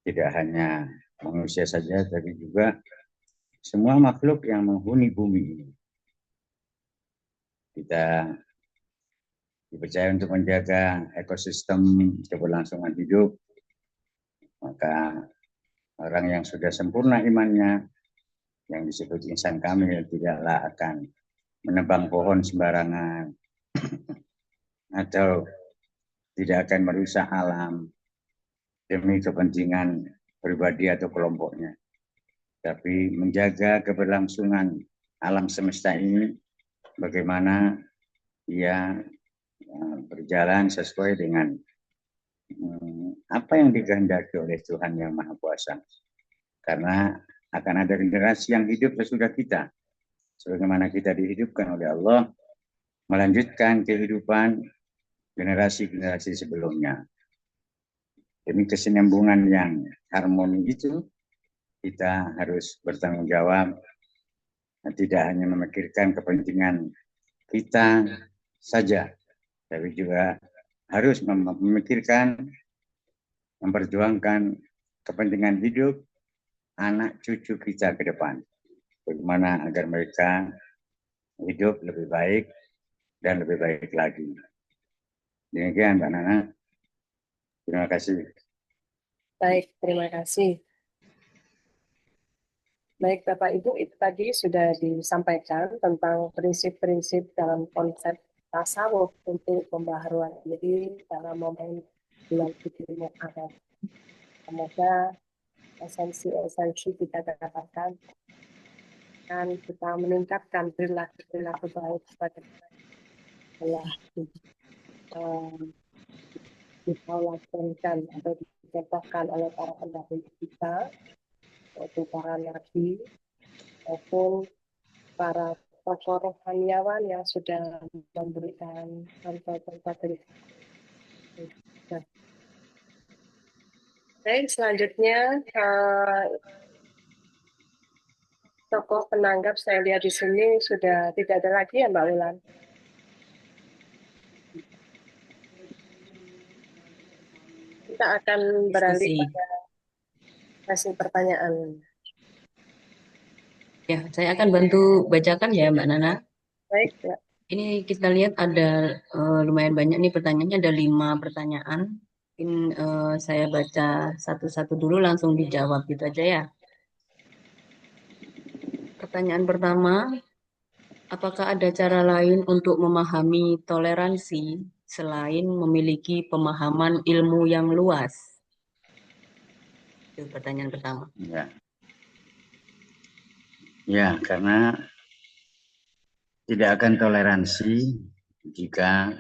G: tidak hanya manusia saja, tapi juga semua makhluk yang menghuni bumi ini. Kita dipercaya untuk menjaga ekosistem keberlangsungan hidup, maka orang yang sudah sempurna imannya, yang disebut insan kamil, tidaklah akan menebang pohon sembarangan atau tidak akan merusak alam demi kepentingan pribadi atau kelompoknya, tapi menjaga keberlangsungan alam semesta ini bagaimana ia berjalan sesuai dengan apa yang dikehendaki oleh Tuhan Yang Maha Kuasa. Karena akan ada generasi yang hidup sesudah kita, sebagaimana kita dihidupkan oleh Allah, melanjutkan kehidupan generasi-generasi sebelumnya. Demi kesinambungan yang harmoni itu, kita harus bertanggung jawab, tidak hanya memikirkan kepentingan kita saja, tapi juga harus memikirkan, memperjuangkan kepentingan hidup anak cucu kita ke depan. Bagaimana agar mereka hidup lebih baik dan lebih baik lagi. Demikian Mbak Nana. Terima kasih.
F: Baik, terima kasih. Baik Bapak Ibu, itu tadi sudah disampaikan tentang prinsip-prinsip dalam konsep tasawuf untuk pembaharuan diri dalam momen bulan suci Muharram. Semoga esensi-esensi kita dapatkan dan kita meningkatkan perilaku baik setelah dilaksanakan atau dicontohkan oleh para pendahulu kita, yaitu para nabi maupun para tokoh rohaniawan yang sudah memberikan contoh-contoh dari. Baik, selanjutnya tokoh penanggap saya lihat di sini sudah tidak ada lagi ya Mbak Wulan. Kita akan beralih pada sesi pertanyaan.
A: Ya, saya akan bantu bacakan ya Mbak Nana.
F: Baik, ya.
A: Ini kita lihat ada lumayan banyak nih pertanyaannya, ada 5 pertanyaan. Mungkin saya baca satu-satu dulu langsung dijawab gitu aja ya. Pertanyaan pertama, apakah ada cara lain untuk memahami toleransi selain memiliki pemahaman ilmu yang luas? Itu pertanyaan pertama.
G: Ya, karena tidak akan toleransi jika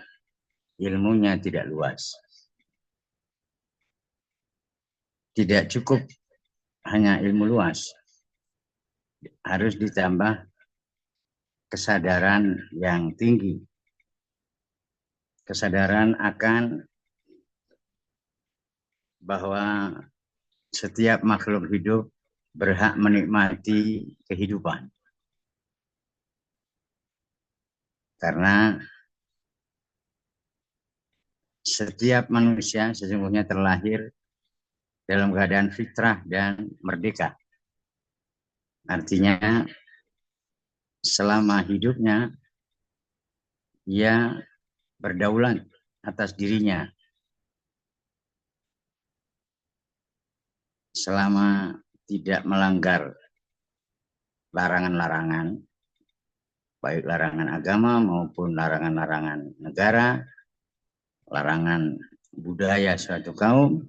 G: ilmunya tidak luas. Tidak cukup hanya ilmu luas, harus ditambah kesadaran yang tinggi. Kesadaran akan bahwa setiap makhluk hidup berhak menikmati kehidupan. Karena setiap manusia sesungguhnya terlahir dalam keadaan fitrah dan merdeka. Artinya selama hidupnya ia berdaulat atas dirinya. Selama tidak melanggar larangan-larangan, baik larangan agama maupun larangan-larangan negara, larangan budaya suatu kaum,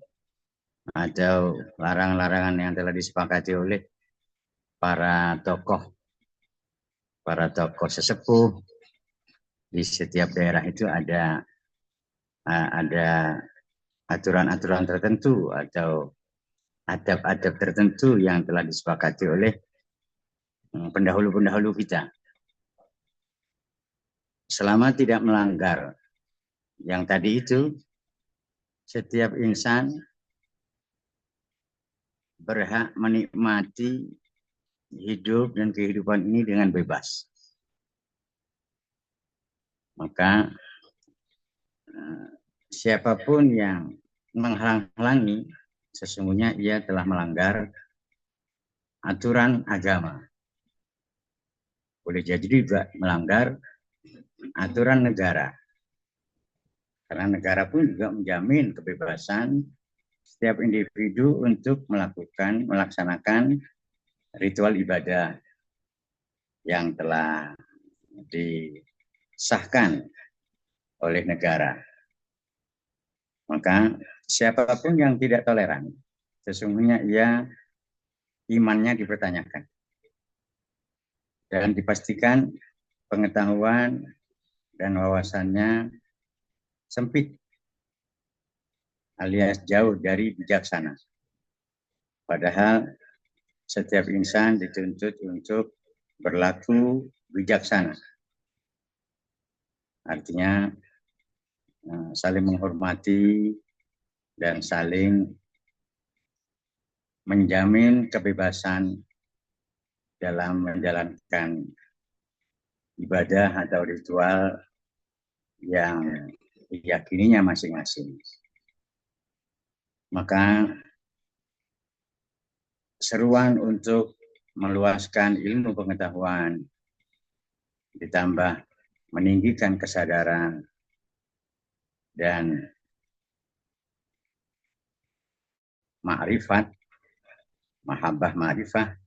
G: atau larangan-larangan yang telah disepakati oleh para tokoh sesepuh. Di setiap daerah itu ada aturan-aturan tertentu atau adab-adab tertentu yang telah disepakati oleh pendahulu-pendahulu kita. Selama tidak melanggar yang tadi itu, setiap insan berhak menikmati hidup dan kehidupan ini dengan bebas. Maka siapapun yang menghalang-halangi, sesungguhnya ia telah melanggar aturan agama. Boleh jadi juga melanggar aturan negara. Karena negara pun juga menjamin kebebasan setiap individu untuk melaksanakan ritual ibadah yang telah disahkan oleh negara. Maka siapapun yang tidak toleran, sesungguhnya ia imannya dipertanyakan. Dan dipastikan pengetahuan dan wawasannya sempit alias jauh dari bijaksana. Padahal setiap insan dituntut untuk berlaku bijaksana. Artinya saling menghormati dan saling menjamin kebebasan dalam menjalankan ibadah atau ritual yang diyakininya masing-masing. Maka seruan untuk meluaskan ilmu pengetahuan ditambah meninggikan kesadaran dan ma'rifat, mahabbah ma'rifah,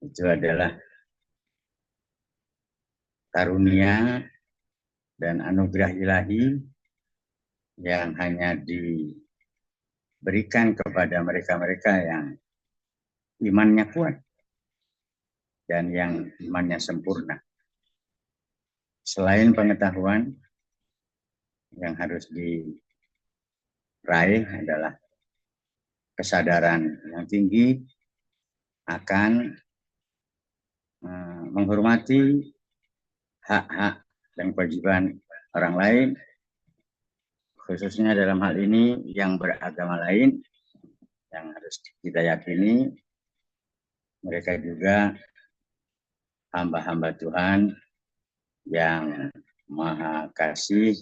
G: itu adalah karunia dan anugerah ilahi yang hanya diberikan kepada mereka-mereka yang imannya kuat dan yang imannya sempurna. Selain pengetahuan, yang harus diraih adalah kesadaran yang tinggi akan menghormati hak-hak dan kewajiban orang lain, khususnya dalam hal ini yang beragama lain, yang harus kita yakini mereka juga hamba-hamba Tuhan yang Maha Kasih,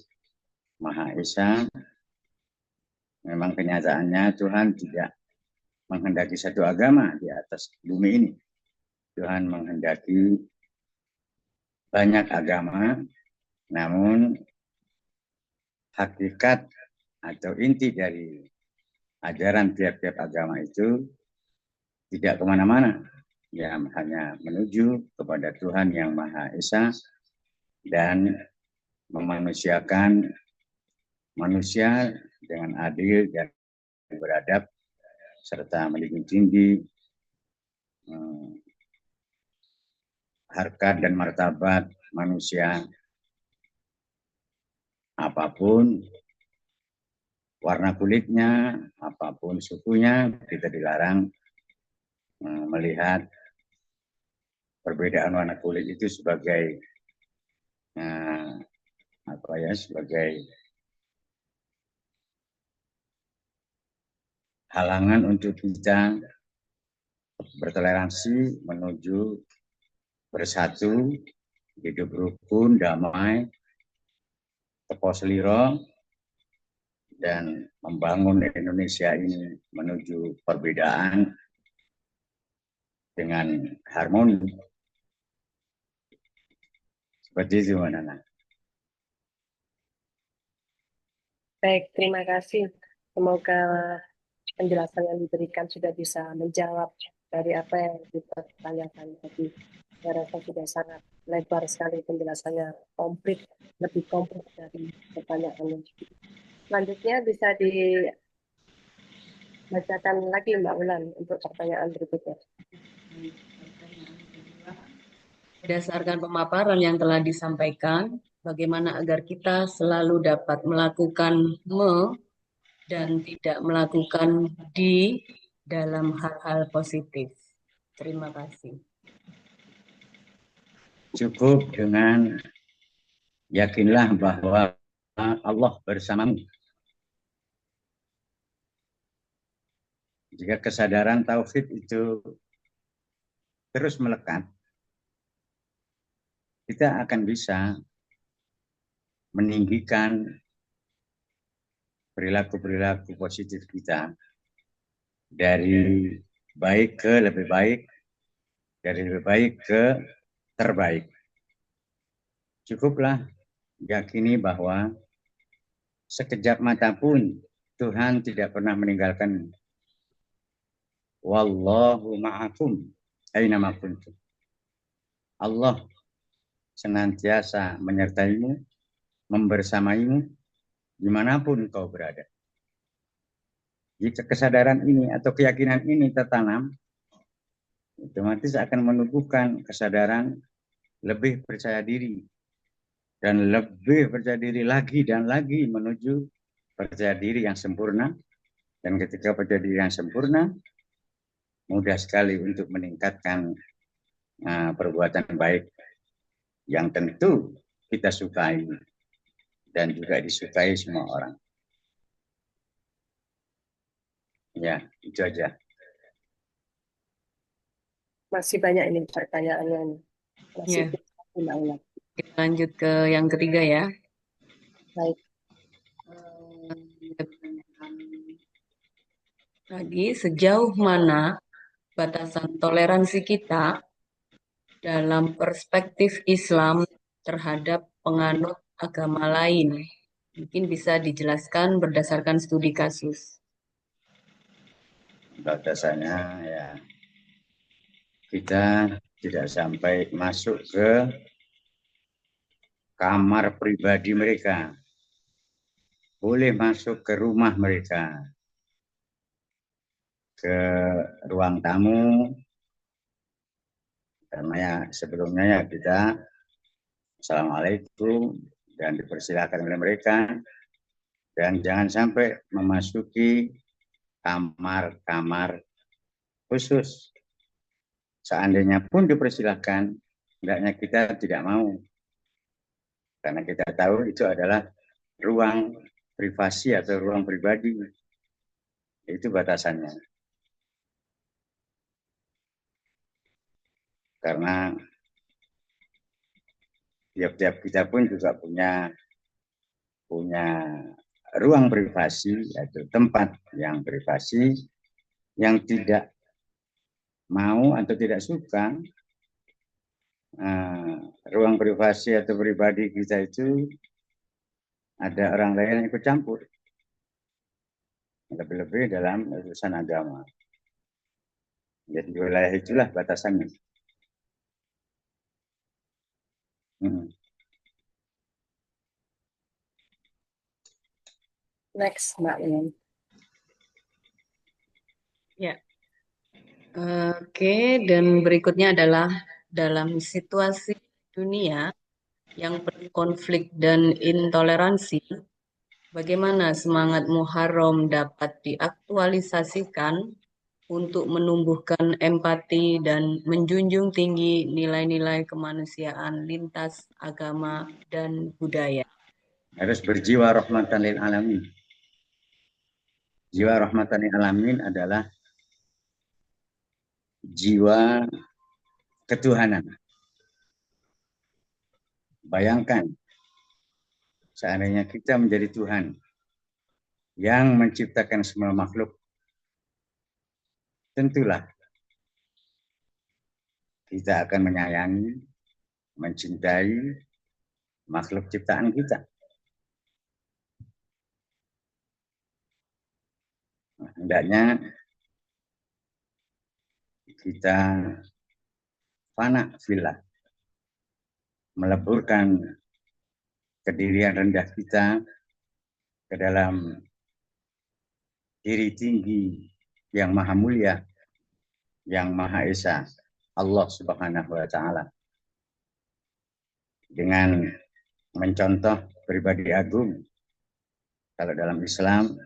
G: Maha Esa. Memang kenyataannya Tuhan tidak menghendaki satu agama di atas bumi ini. Tuhan menghendaki banyak agama, namun hakikat atau inti dari ajaran tiap-tiap agama itu tidak kemana-mana, ya hanya menuju kepada Tuhan yang Maha Esa dan memanusiakan manusia dengan adil dan beradab serta menjunjung tinggi harkat dan martabat manusia, apapun warna kulitnya, apapun sukunya, kita dilarang melihat perbedaan warna kulit itu sebagai sebagai halangan untuk kita bertoleransi menuju bersatu, hidup rukun, damai, tepo seliro, dan membangun Indonesia ini menuju perbedaan dengan harmoni. Seperti itu, Mbak Nana.
F: Baik, terima kasih. Semoga penjelasan yang diberikan sudah bisa menjawab dari apa yang dipertanyakan tadi. Saya rasa sudah sangat lebar sekali penjelasannya, komplit, lebih komplit dari pertanyaannya. Selanjutnya bisa dibacakan lagi Mbak Ulan untuk pertanyaan berikutnya.
A: Berdasarkan pemaparan yang telah disampaikan, bagaimana agar kita selalu dapat melakukan dan tidak melakukan di dalam hal-hal positif. Terima kasih.
G: Cukup dengan yakinlah bahwa Allah bersamamu. Jika kesadaran tauhid itu terus melekat, kita akan bisa meninggikan perilaku-perilaku positif kita dari baik ke lebih baik, dari lebih baik ke terbaik. Cukuplah yakini bahwa sekejap mata pun Tuhan tidak pernah meninggalkan. Wallahu ma'akum aina ma kuntum. Allah senantiasa menyertaimu, membersamaimu dimanapun kau berada. Jika kesadaran ini atau keyakinan ini tertanam, otomatis akan menumbuhkan kesadaran lebih percaya diri dan lebih percaya diri lagi dan lagi menuju percaya diri yang sempurna. Dan ketika percaya diri yang sempurna, mudah sekali untuk meningkatkan perbuatan baik yang tentu kita sukai dan juga disukai semua orang. Ya, itu aja.
F: Masih banyak ini pertanyaannya. Masih
A: Ya. Kita lanjut ke yang ketiga ya.
F: Baik.
A: Lagi, sejauh mana batasan toleransi kita dalam perspektif Islam terhadap penganut agama lain? Mungkin bisa dijelaskan berdasarkan studi kasus.
G: Batasannya ya, kita tidak sampai masuk ke kamar pribadi mereka. Boleh masuk ke rumah mereka, ke ruang tamu, karena ya sebelumnya ya kita Assalamualaikum dan dipersilakan oleh mereka, dan jangan sampai memasuki kamar-kamar khusus. Seandainya pun dipersilakan, hendaknya kita tidak mau, karena kita tahu itu adalah ruang privasi atau ruang pribadi. Itu batasannya. Karena tiap-tiap kita pun juga punya ruang privasi atau tempat yang privasi, yang tidak mau atau tidak suka ruang privasi atau pribadi kita itu ada orang lain yang ikut campur, lebih-lebih dalam urusan agama. Jadi wilayah itulah batasannya.
F: Next, Mbak Ian.
A: Ya. Oke, dan berikutnya adalah dalam situasi dunia yang penuh konflik dan intoleransi, bagaimana semangat Muharram dapat diaktualisasikan untuk menumbuhkan empati dan menjunjung tinggi nilai-nilai kemanusiaan lintas agama dan budaya.
G: Harus berjiwa rahmatan lil alamin. Jiwa rahmatan lil alamin adalah jiwa ketuhanan. Bayangkan, seandainya kita menjadi Tuhan yang menciptakan semua makhluk, tentulah kita akan menyayangi, mencintai makhluk ciptaan kita. Hendaknya kita fana fillah, meleburkan kedirian rendah kita ke dalam diri tinggi yang maha mulia, yang maha esa, Allah Subhanahu wa Ta'ala, dengan mencontoh pribadi agung. Kalau dalam Islam,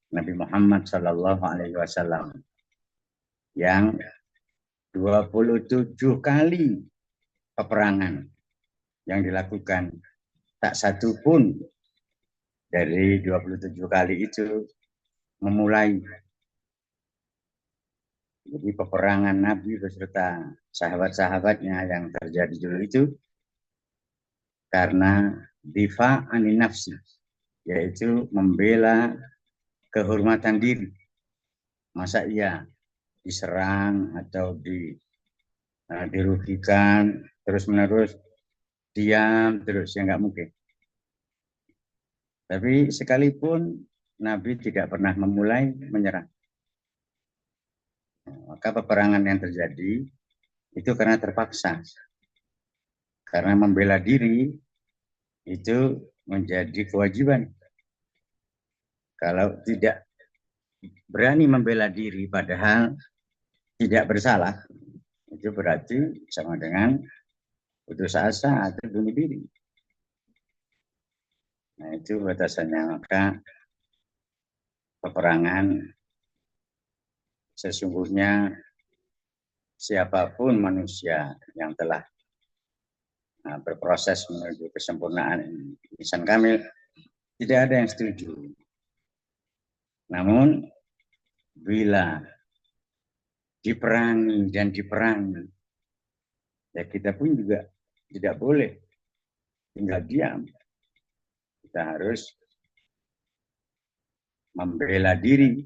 G: Nabi Muhammad Sallallahu Alaihi Wasallam yang 27 kali peperangan yang dilakukan, tak satu pun dari 27 kali itu memulai Jadi peperangan Nabi beserta sahabat-sahabatnya yang terjadi dulu itu karena difa anin nafsi, yaitu membela kehormatan diri. Masa iya diserang atau dirugikan terus-menerus, diam terus, ya nggak mungkin. Tapi sekalipun Nabi tidak pernah memulai menyerang. Maka peperangan yang terjadi itu karena terpaksa. Karena membela diri itu menjadi kewajiban. Kalau tidak berani membela diri padahal tidak bersalah, itu berarti sama dengan putus asa atau bunuh diri. Nah, itu batasannya. Maka peperangan sesungguhnya siapapun manusia yang telah berproses menuju kesempurnaan insan kamil, tidak ada yang setuju. Namun bila diperangi dan diperangi, ya kita pun juga tidak boleh tinggal diam. Kita harus membela diri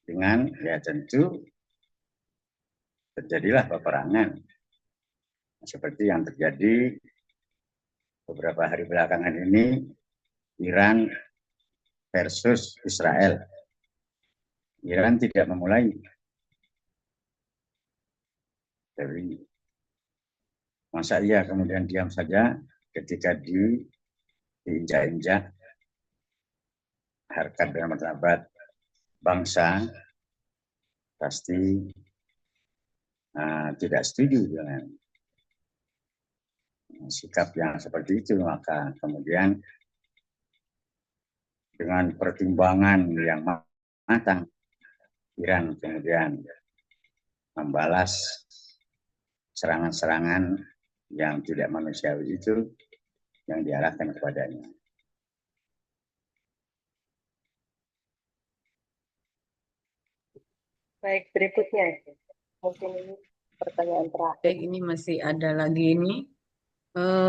G: dengan, ya tentu terjadilah peperangan seperti yang terjadi beberapa hari belakangan ini, Iran versus Israel. Iran tidak memulai, jadi masa iya kemudian diam saja ketika diinjak-injak harkat dan martabat bangsa, pasti tidak setuju dengan sikap yang seperti itu. Maka kemudian dengan pertimbangan yang matang, Iran kemudian membalas serangan-serangan yang tidak manusiawi itu yang diarahkan kepadanya.
F: Baik, berikutnya. Mungkin ini pertanyaan terakhir.
A: Baik, ini masih ada lagi ini.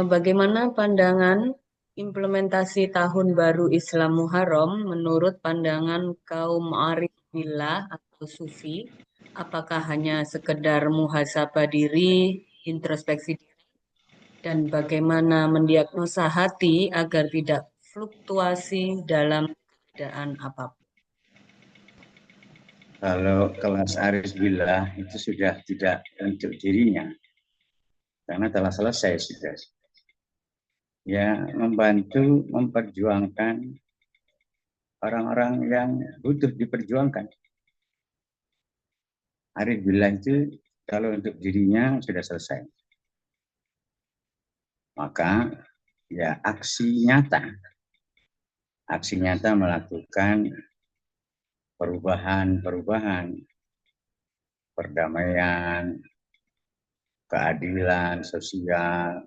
A: Bagaimana pandangan implementasi Tahun Baru Islam Muharram menurut pandangan kaum arif billah atau sufi? Apakah hanya sekedar muhasabah diri, introspeksi diri, dan bagaimana mendiagnosa hati agar tidak fluktuasi dalam keadaan apapun?
G: Kalau kelas arif billah itu sudah tidak untuk dirinya, karena telah selesai sudah. Ya, membantu memperjuangkan orang-orang yang butuh diperjuangkan. Arif billah itu kalau untuk dirinya sudah selesai. Maka ya aksi nyata melakukan perubahan, perdamaian, keadilan sosial,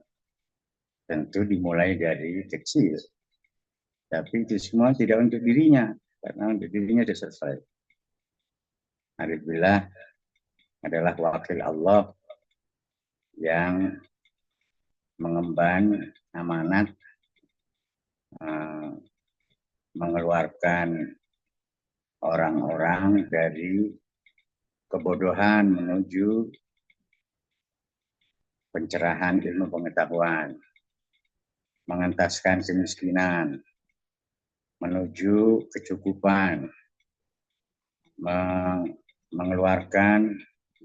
G: tentu dimulai dari kecil. Tapi itu semua tidak untuk dirinya, karena untuk dirinya sudah selesai. Arif billah adalah wakil Allah yang mengemban amanat mengeluarkan orang-orang dari kebodohan menuju pencerahan ilmu pengetahuan, mengentaskan kemiskinan menuju kecukupan, mengeluarkan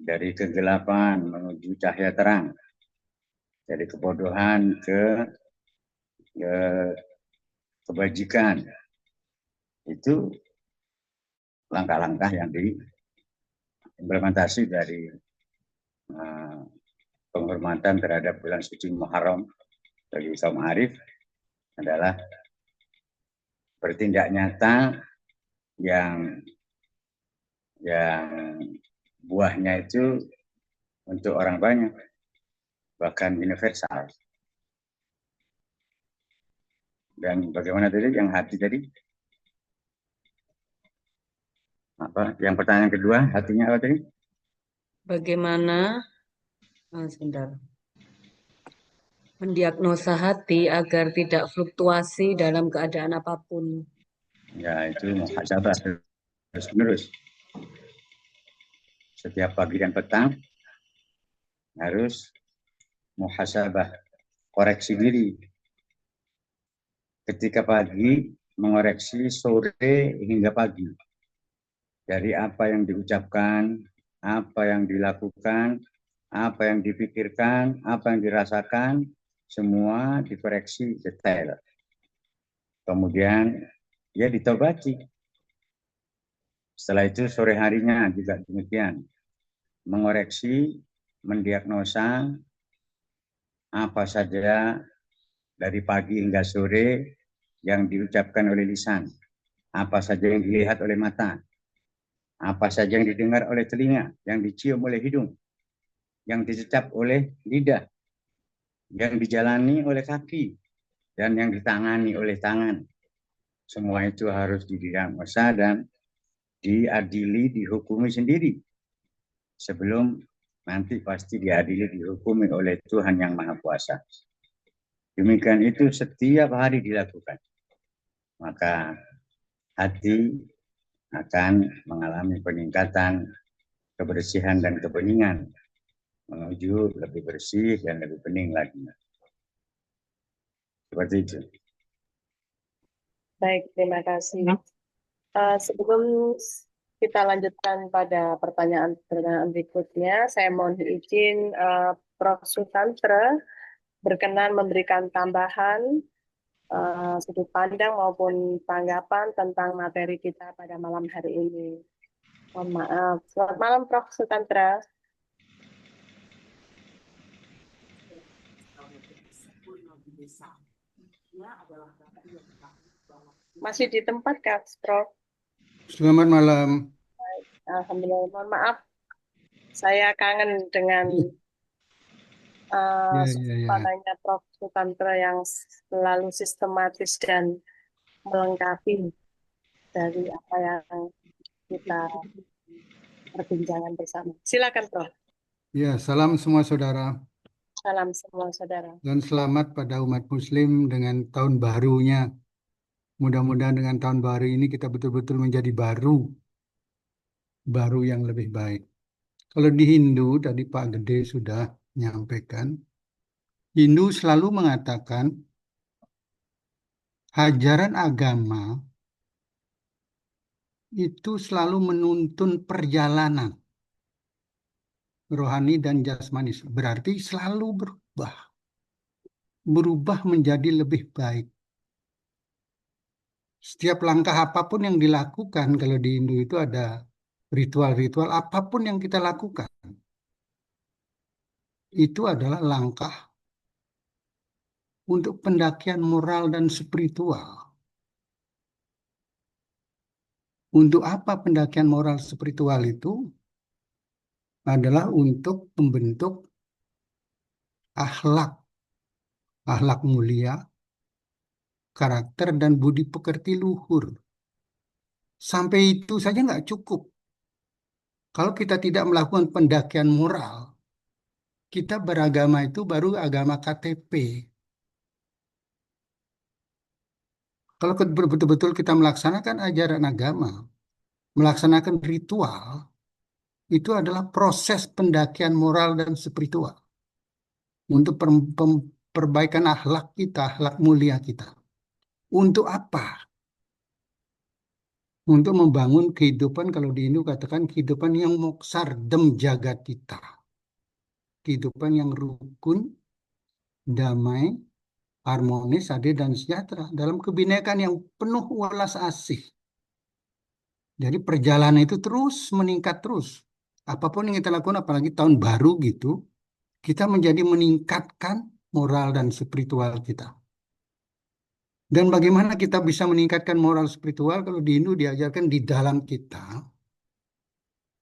G: dari kegelapan menuju cahaya terang, dari kebodohan ke kebajikan. Itu langkah-langkah yang diimplementasi dari penghormatan terhadap bulan suci Muharram bagi kaum arif adalah bertindak nyata yang buahnya itu untuk orang banyak, bahkan universal. Dan bagaimana tadi yang hati tadi? Apa? Yang pertanyaan kedua, hatinya apa tadi?
A: bagaimana sebentar, mendiagnosa hati agar tidak fluktuasi dalam keadaan apapun.
G: Ya, itu muhasabah terus menerus. Setiap pagi dan petang harus muhasabah, koreksi diri. Ketika pagi mengoreksi sore hingga pagi. Dari apa yang diucapkan, apa yang dilakukan, apa yang dipikirkan, apa yang dirasakan, semua dikoreksi detail. Kemudian ya ditobati. Setelah itu sore harinya juga demikian. Mengoreksi, mendiagnosa apa saja dari pagi hingga sore yang diucapkan oleh lisan, apa saja yang dilihat oleh mata, apa saja yang didengar oleh telinga, yang dicium oleh hidung, yang dicecap oleh lidah, yang dijalani oleh kaki, dan yang ditangani oleh tangan. Semua itu harus didiagnosa dan diadili, dihukumi sendiri. Sebelum nanti pasti diadili, dihukumi oleh Tuhan yang Maha Kuasa. Demikian itu setiap hari dilakukan. Maka hati akan mengalami peningkatan kebersihan dan kebeningan menuju lebih bersih dan lebih bening lagi. Seperti itu.
F: Baik, terima kasih. Sebelum kita lanjutkan pada pertanyaan berikutnya, saya mohon izin Prof. Sutantra berkenan memberikan tambahan sudut pandang maupun tanggapan tentang materi kita pada malam hari ini. Mohon maaf. Selamat malam, Prof. Sutantra. Masih di tempat, Kak, Prof?
L: Selamat malam.
F: Alhamdulillah, mohon maaf. Saya kangen dengan padanya Prof. Sutantra yang selalu sistematis dan melengkapi dari apa yang kita perbincangan bersama. Silakan, Prof.
L: Ya, salam semua saudara.
F: Salam semua saudara.
L: Dan selamat pada umat muslim dengan tahun barunya. Mudah-mudahan dengan tahun baru ini kita betul-betul menjadi baru yang lebih baik. Kalau di Hindu, tadi Pak Gede sudah menyampaikan, Hindu selalu mengatakan ajaran agama itu selalu menuntun perjalanan rohani dan jasmani. Berarti selalu berubah menjadi lebih baik. Setiap langkah apapun yang dilakukan, kalau di Hindu itu ada ritual-ritual, apapun yang kita lakukan, itu adalah langkah untuk pendakian moral dan spiritual. Untuk apa pendakian moral spiritual itu? Adalah untuk membentuk akhlak mulia, karakter dan budi pekerti luhur. Sampai itu saja nggak cukup. Kalau kita tidak melakukan pendakian moral, kita beragama itu baru agama KTP. Kalau betul-betul kita melaksanakan ajaran agama, melaksanakan ritual, itu adalah proses pendakian moral dan spiritual. Untuk perbaikan akhlak kita, akhlak mulia kita. Untuk apa? Untuk membangun kehidupan, kalau di Hindu katakan kehidupan yang moksardem jagatita. Kehidupan yang rukun, damai, harmonis, adil, dan sejahtera. Dalam kebinekaan yang penuh welas asih. Jadi perjalanan itu terus meningkat terus. Apapun yang kita lakukan, apalagi tahun baru gitu, kita menjadi meningkatkan moral dan spiritual kita. Dan bagaimana kita bisa meningkatkan moral spiritual kalau di Hindu diajarkan di dalam kita,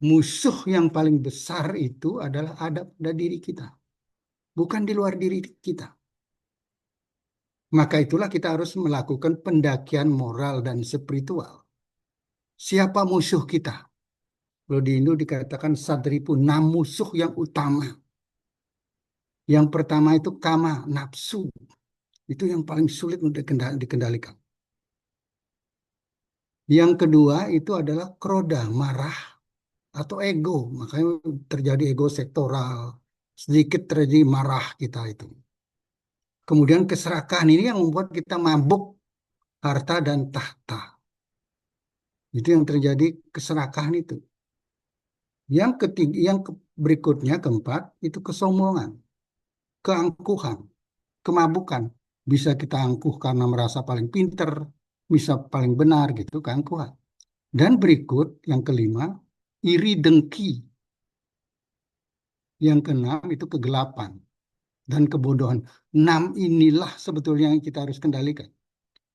L: musuh yang paling besar itu adalah ada pada diri kita, bukan di luar diri kita. Maka itulah kita harus melakukan pendakian moral dan spiritual. Siapa musuh kita? Kalau di Hindu dikatakan sadripu, 6 musuh yang utama. Yang pertama itu kama, nafsu. Itu yang paling sulit untuk dikendalikan. Yang kedua itu adalah kroda, marah atau ego. Makanya terjadi ego sektoral. Sedikit terjadi marah kita itu. Kemudian keserakahan ini yang membuat kita mabuk harta dan tahta. Itu yang terjadi, keserakahan itu. Yang ketiga, berikutnya keempat itu kesombongan, keangkuhan, kemabukan. Bisa kita angkuh karena merasa paling pinter, bisa paling benar gitu, keangkuhan. Dan berikut yang kelima, iri dengki. Yang keenam itu kegelapan dan kebodohan. 6 inilah sebetulnya yang kita harus kendalikan.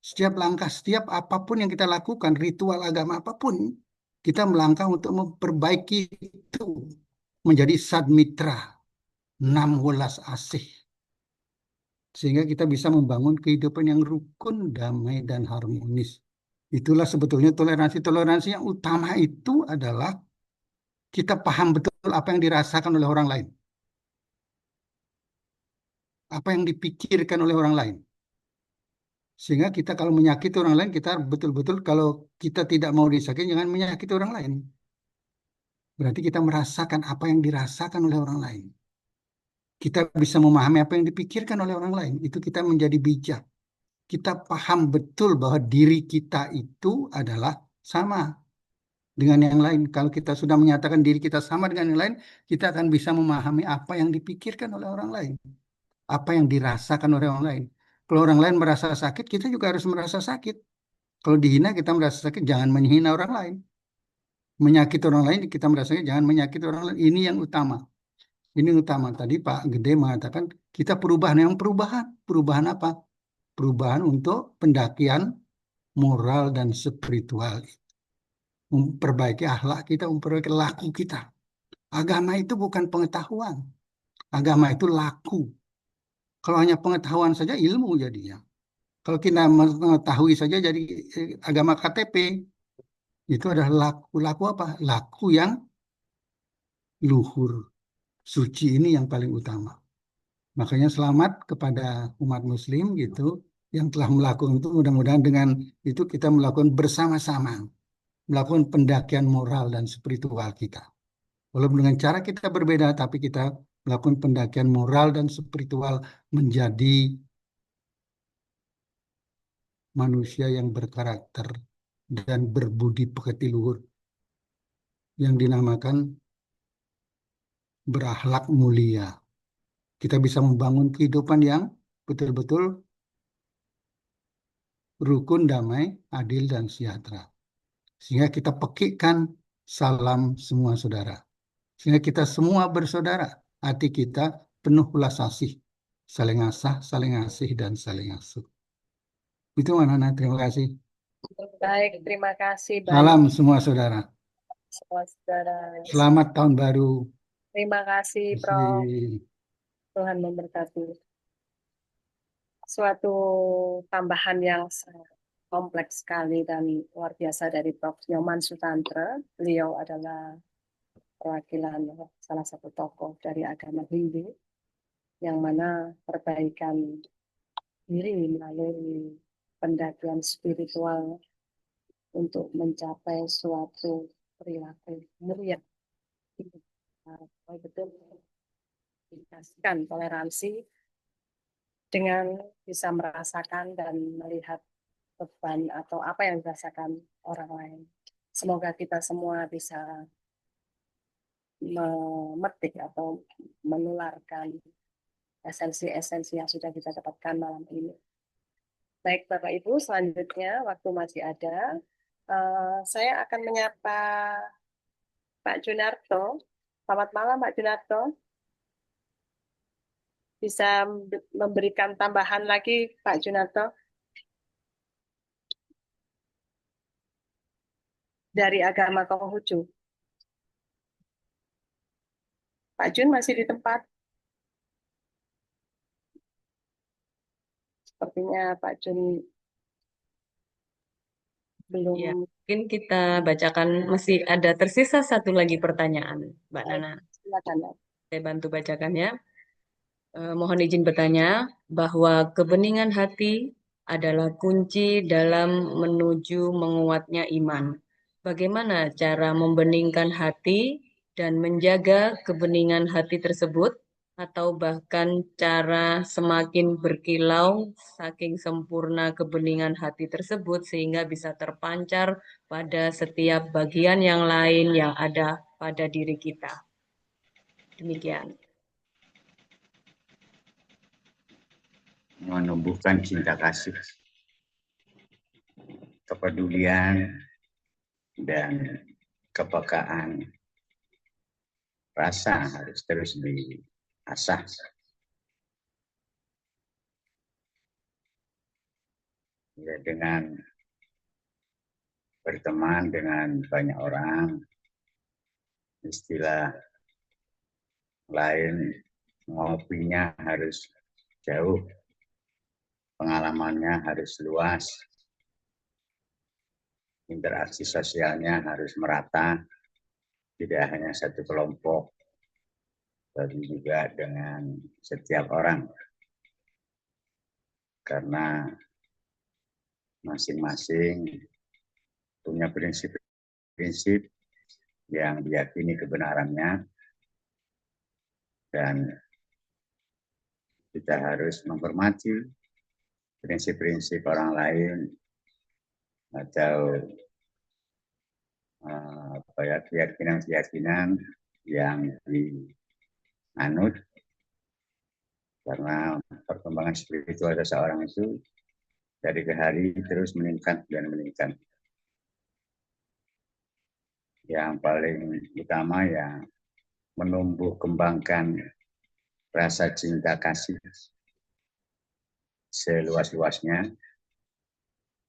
L: Setiap langkah, setiap apapun yang kita lakukan, ritual agama apapun, kita melangkah untuk memperbaiki itu menjadi sadmitra, 6 welas asih. Sehingga kita bisa membangun kehidupan yang rukun, damai, dan harmonis. Itulah sebetulnya toleransi. Toleransi yang utama itu adalah kita paham betul apa yang dirasakan oleh orang lain. Apa yang dipikirkan oleh orang lain. Sehingga kita kalau menyakiti orang lain, kita betul-betul kalau kita tidak mau disakiti, jangan menyakiti orang lain. Berarti kita merasakan apa yang dirasakan oleh orang lain. Kita bisa memahami apa yang dipikirkan oleh orang lain. Itu kita menjadi bijak. Kita paham betul bahwa diri kita itu adalah sama dengan yang lain. Kalau kita sudah menyatakan diri kita sama dengan yang lain, kita akan bisa memahami apa yang dipikirkan oleh orang lain. Apa yang dirasakan oleh orang lain. Kalau orang lain merasa sakit, kita juga harus merasa sakit. Kalau dihina, kita merasa sakit, jangan menghina orang lain. Menyakiti orang lain, kita merasa sakit, jangan menyakiti orang lain. Ini yang utama. Ini utama. Tadi Pak Gede mengatakan, kita perubahan. Yang perubahan. Perubahan apa? Perubahan untuk pendakian moral dan spiritual. Memperbaiki akhlak kita, memperbaiki laku kita. Agama itu bukan pengetahuan. Agama itu laku. Kalau hanya pengetahuan saja, ilmu jadinya. Kalau kita mengetahui saja jadi agama KTP, itu adalah laku apa? Laku yang luhur, suci, ini yang paling utama. Makanya selamat kepada umat muslim gitu yang telah melakukan itu. Mudah-mudahan dengan itu kita melakukan bersama-sama, melakukan pendakian moral dan spiritual kita. Walaupun dengan cara kita berbeda, tapi kita melakukan pendakian moral dan spiritual menjadi manusia yang berkarakter dan berbudi pekerti luhur yang dinamakan berakhlak mulia. Kita bisa membangun kehidupan yang betul-betul rukun, damai, adil, dan sejahtera. Sehingga kita pekikkan salam semua saudara. Sehingga kita semua bersaudara. Hati kita penuh ulas asih. Saling asah, saling asih, dan saling asuh. Itu Nana, terima kasih.
F: Baik, terima kasih
L: Salam
F: banyak
L: semua saudara.
F: semua saudara.
L: Selamat tahun baru.
F: Terima kasih, Prof. Tuhan memberkati. Suatu tambahan yang sangat kompleks sekali dan luar biasa dari Prof. Nyoman Sutantra. Beliau adalah perwakilan salah satu tokoh dari agama Hindu yang mana perbaikan diri melalui pendakian spiritual untuk mencapai suatu perilaku mulia. Betul dikasihkan toleransi dengan bisa merasakan dan melihat beban atau apa yang dirasakan orang lain. Semoga kita semua bisa memetik atau menularkan esensi-esensi yang sudah kita dapatkan malam ini. Baik Bapak Ibu, selanjutnya waktu masih ada, saya akan menyapa Pak Junarto. Selamat malam Pak Junarto. Bisa memberikan tambahan lagi Pak Junarto dari agama Konghucu. Pak Jun masih di tempat? Sepertinya Pak Jun belum.
A: Ya, mungkin kita bacakan, masih ada tersisa satu lagi pertanyaan, Mbak Nana.
F: Silakan ya.
A: Saya bantu bacakan ya. Mohon izin bertanya bahwa kebeningan hati adalah kunci dalam menuju menguatnya iman. Bagaimana cara membeningkan hati dan menjaga kebeningan hati tersebut? Atau bahkan cara semakin berkilau saking sempurna kebeningan hati tersebut sehingga bisa terpancar pada setiap bagian yang lain yang ada pada diri kita. Demikian.
G: Menumbuhkan cinta kasih, kepedulian, dan kepekaan rasa harus terus diasah. Ya, dengan berteman dengan banyak orang, istilah lain ngopinya harus jauh, pengalamannya harus luas, interaksi sosialnya harus merata, tidak hanya satu kelompok, tapi juga dengan setiap orang. Karena masing-masing punya prinsip-prinsip yang diyakini kebenarannya, dan kita harus menghormati prinsip-prinsip orang lain atau keyakinan-keyakinan yang dianut, karena perkembangan spiritual seseorang itu dari ke hari terus meningkat dan meningkat. Yang paling utama ya menumbuh kembangkan rasa cinta kasih seluas-luasnya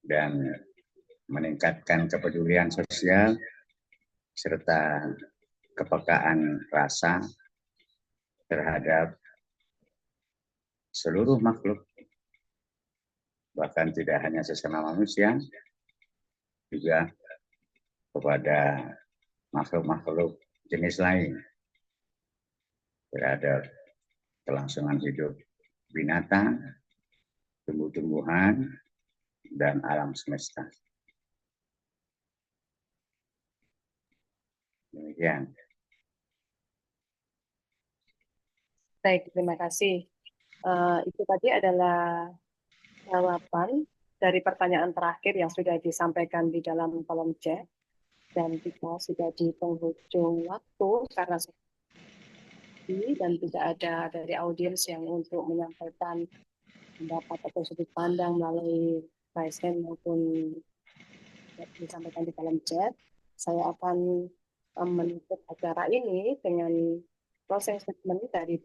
G: dan meningkatkan kepedulian sosial serta kepekaan rasa terhadap seluruh makhluk, bahkan tidak hanya sesama manusia, juga kepada makhluk-makhluk jenis lain, terhadap kelangsungan hidup binatang, tumbuh-tumbuhan, dan alam semesta. Demikian.
F: Baik, terima kasih. Itu tadi adalah jawaban dari pertanyaan terakhir yang sudah disampaikan di dalam kolom chat. Dan kita sudah di penghujung waktu karena dan tidak ada dari audiens yang untuk menyampaikan pendapat atau sudut pandang melalui raise hand maupun disampaikan di dalam chat. Saya akan menutup acara ini dengan closing statement dari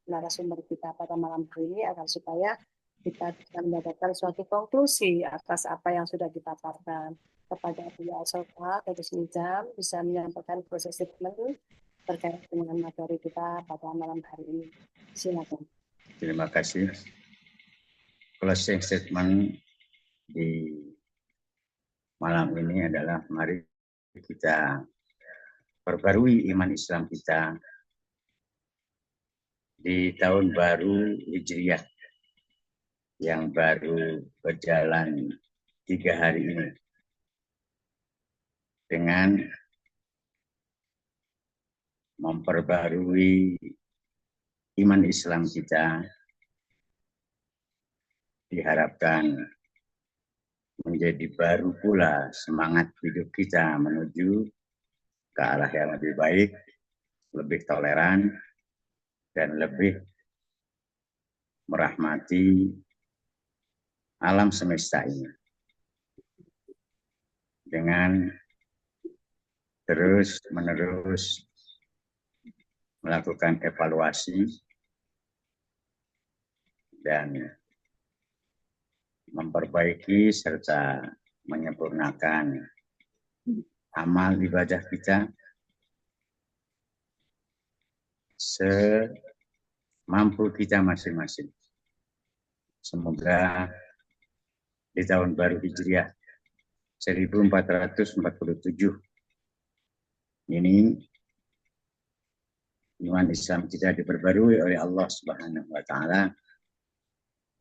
F: narasumber kita pada malam hari ini agar supaya kita bisa mendapatkan suatu konklusi atas apa yang sudah dipaparkan. Kepada Buya Asoka, Kedus Nizam bisa menyampaikan proses statement terkait dengan materi kita pada malam hari ini. Silakan.
G: Terima kasih. Closing statement di malam ini adalah mari kita perbarui iman Islam kita di tahun baru Hijriah yang baru berjalan 3 hari ini dengan memperbarui iman Islam kita, diharapkan menjadi baru pula semangat hidup kita menuju ke arah yang lebih baik, lebih toleran, dan lebih merahmati alam semesta ini. Dengan terus-menerus melakukan evaluasi dan memperbaiki serta menyempurnakan amal ibadah kita semampu kita masing-masing. Semoga di tahun baru Hijriah 1447. Ini iman Islam kita diperbarui oleh Allah Subhanahu wa taala,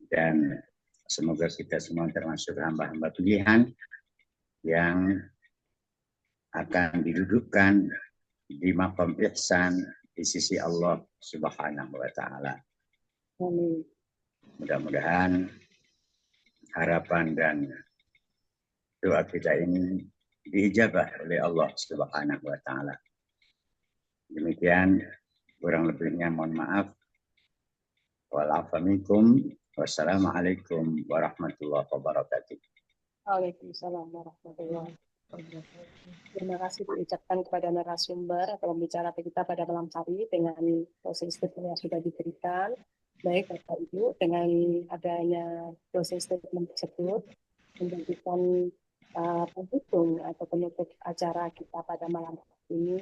G: dan semoga kita semua termasuk hamba-hamba pilihan yang akan didudukkan di maqam ihsan di sisi Allah Subhanahu wa taala.
F: Amin.
G: Mudah-mudahan harapan dan doa kita ini diijabah oleh Allah Subhanahu wa taala. Demikian, kurang lebihnya mohon maaf. Wa'alaikum wassalamualaikum warahmatullahi wabarakatuh.
F: Waalaikumsalam warahmatullahi wabarakatuh. Terima kasih diucapkan kepada narasumber atau pembicara kita pada malam hari dengan dosen statement yang sudah diberikan. Baik Bapak Ibu, dengan adanya dosen statement tersebut menjadikan penghubung atau penutup acara kita pada malam hari ini.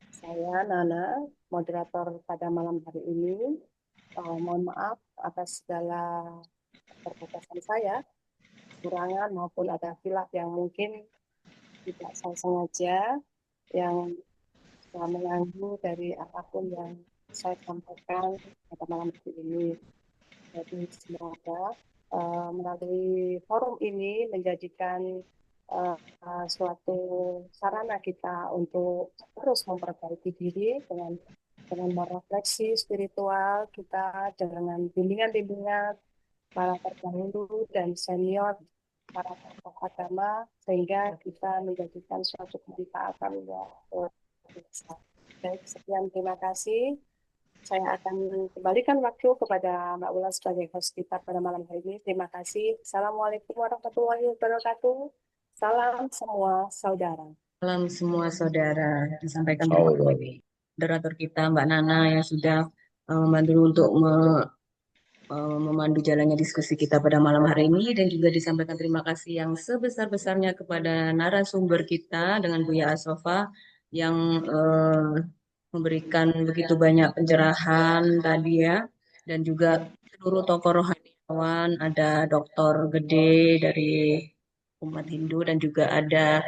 F: Saya Nana, moderator pada malam hari ini. Mohon maaf atas segala keterbatasan saya, kekurangan maupun ada khilaf yang mungkin tidak saya sengaja, yang telah mengganggu dari apapun yang saya sampaikan pada malam hari ini. Jadi semoga melalui forum ini menjadikan suatu sarana kita untuk terus memperbaiki diri dengan merefleksi spiritual kita dengan bimbingan-bimbingan para terdahulu dan senior para tokoh agama, sehingga kita menjadikan suatu kemanfaatan yang besar. Baik, sekian, terima kasih. Saya akan kembalikan waktu kepada Mbak Ula sebagai host kita pada malam hari ini. Terima kasih. Assalamualaikum warahmatullahi wabarakatuh. Salam semua saudara.
A: Salam semua saudara. Disampaikan oleh moderator kita Mbak Nana yang sudah membantu untuk memandu jalannya diskusi kita pada malam hari ini, dan juga disampaikan terima kasih yang sebesar-besarnya kepada narasumber kita dengan Buya Asofa yang memberikan begitu banyak pencerahan tadi ya, dan juga seluruh tokoh rohaniawan, ada Dr. Gede dari umat Hindu, dan juga ada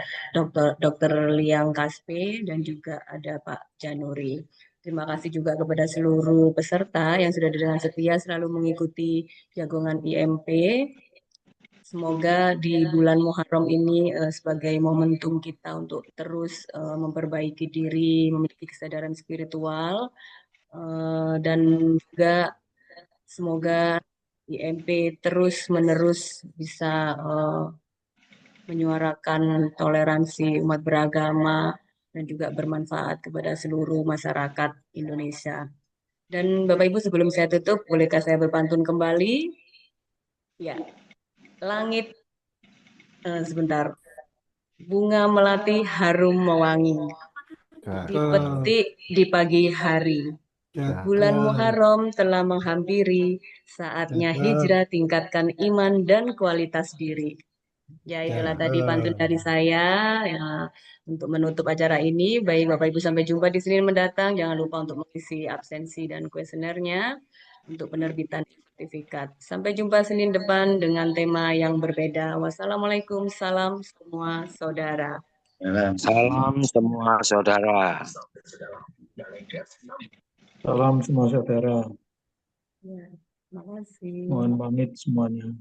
A: Dr. Liang Kaspe, dan juga ada Pak Januri. Terima kasih juga kepada seluruh peserta yang sudah dengan setia selalu mengikuti jagongan IMP. Semoga di bulan Muharram ini sebagai momentum kita untuk terus memperbaiki diri, memiliki kesadaran spiritual, dan juga semoga IMP terus-menerus bisa menyuarakan toleransi umat beragama dan juga bermanfaat kepada seluruh masyarakat Indonesia. Dan Bapak Ibu, sebelum saya tutup, bolehkah saya berpantun kembali? Ya, langit sebentar. Bunga melati harum mewangi, dipetik di pagi hari. Bulan Muharram telah menghampiri, saatnya hijrah tingkatkan iman dan kualitas diri. Ya, itulah tadi pantun dari saya ya, untuk menutup acara ini. Baik Bapak Ibu, sampai jumpa di Senin mendatang. Jangan lupa untuk mengisi absensi dan kuesionernya untuk penerbitan sertifikat. Sampai jumpa Senin depan dengan tema yang berbeda. Wassalamualaikum, salam semua saudara.
K: Salam semua saudara.
I: Salam semua saudara.
A: Ya, terima kasih.
I: Mohon pamit semuanya.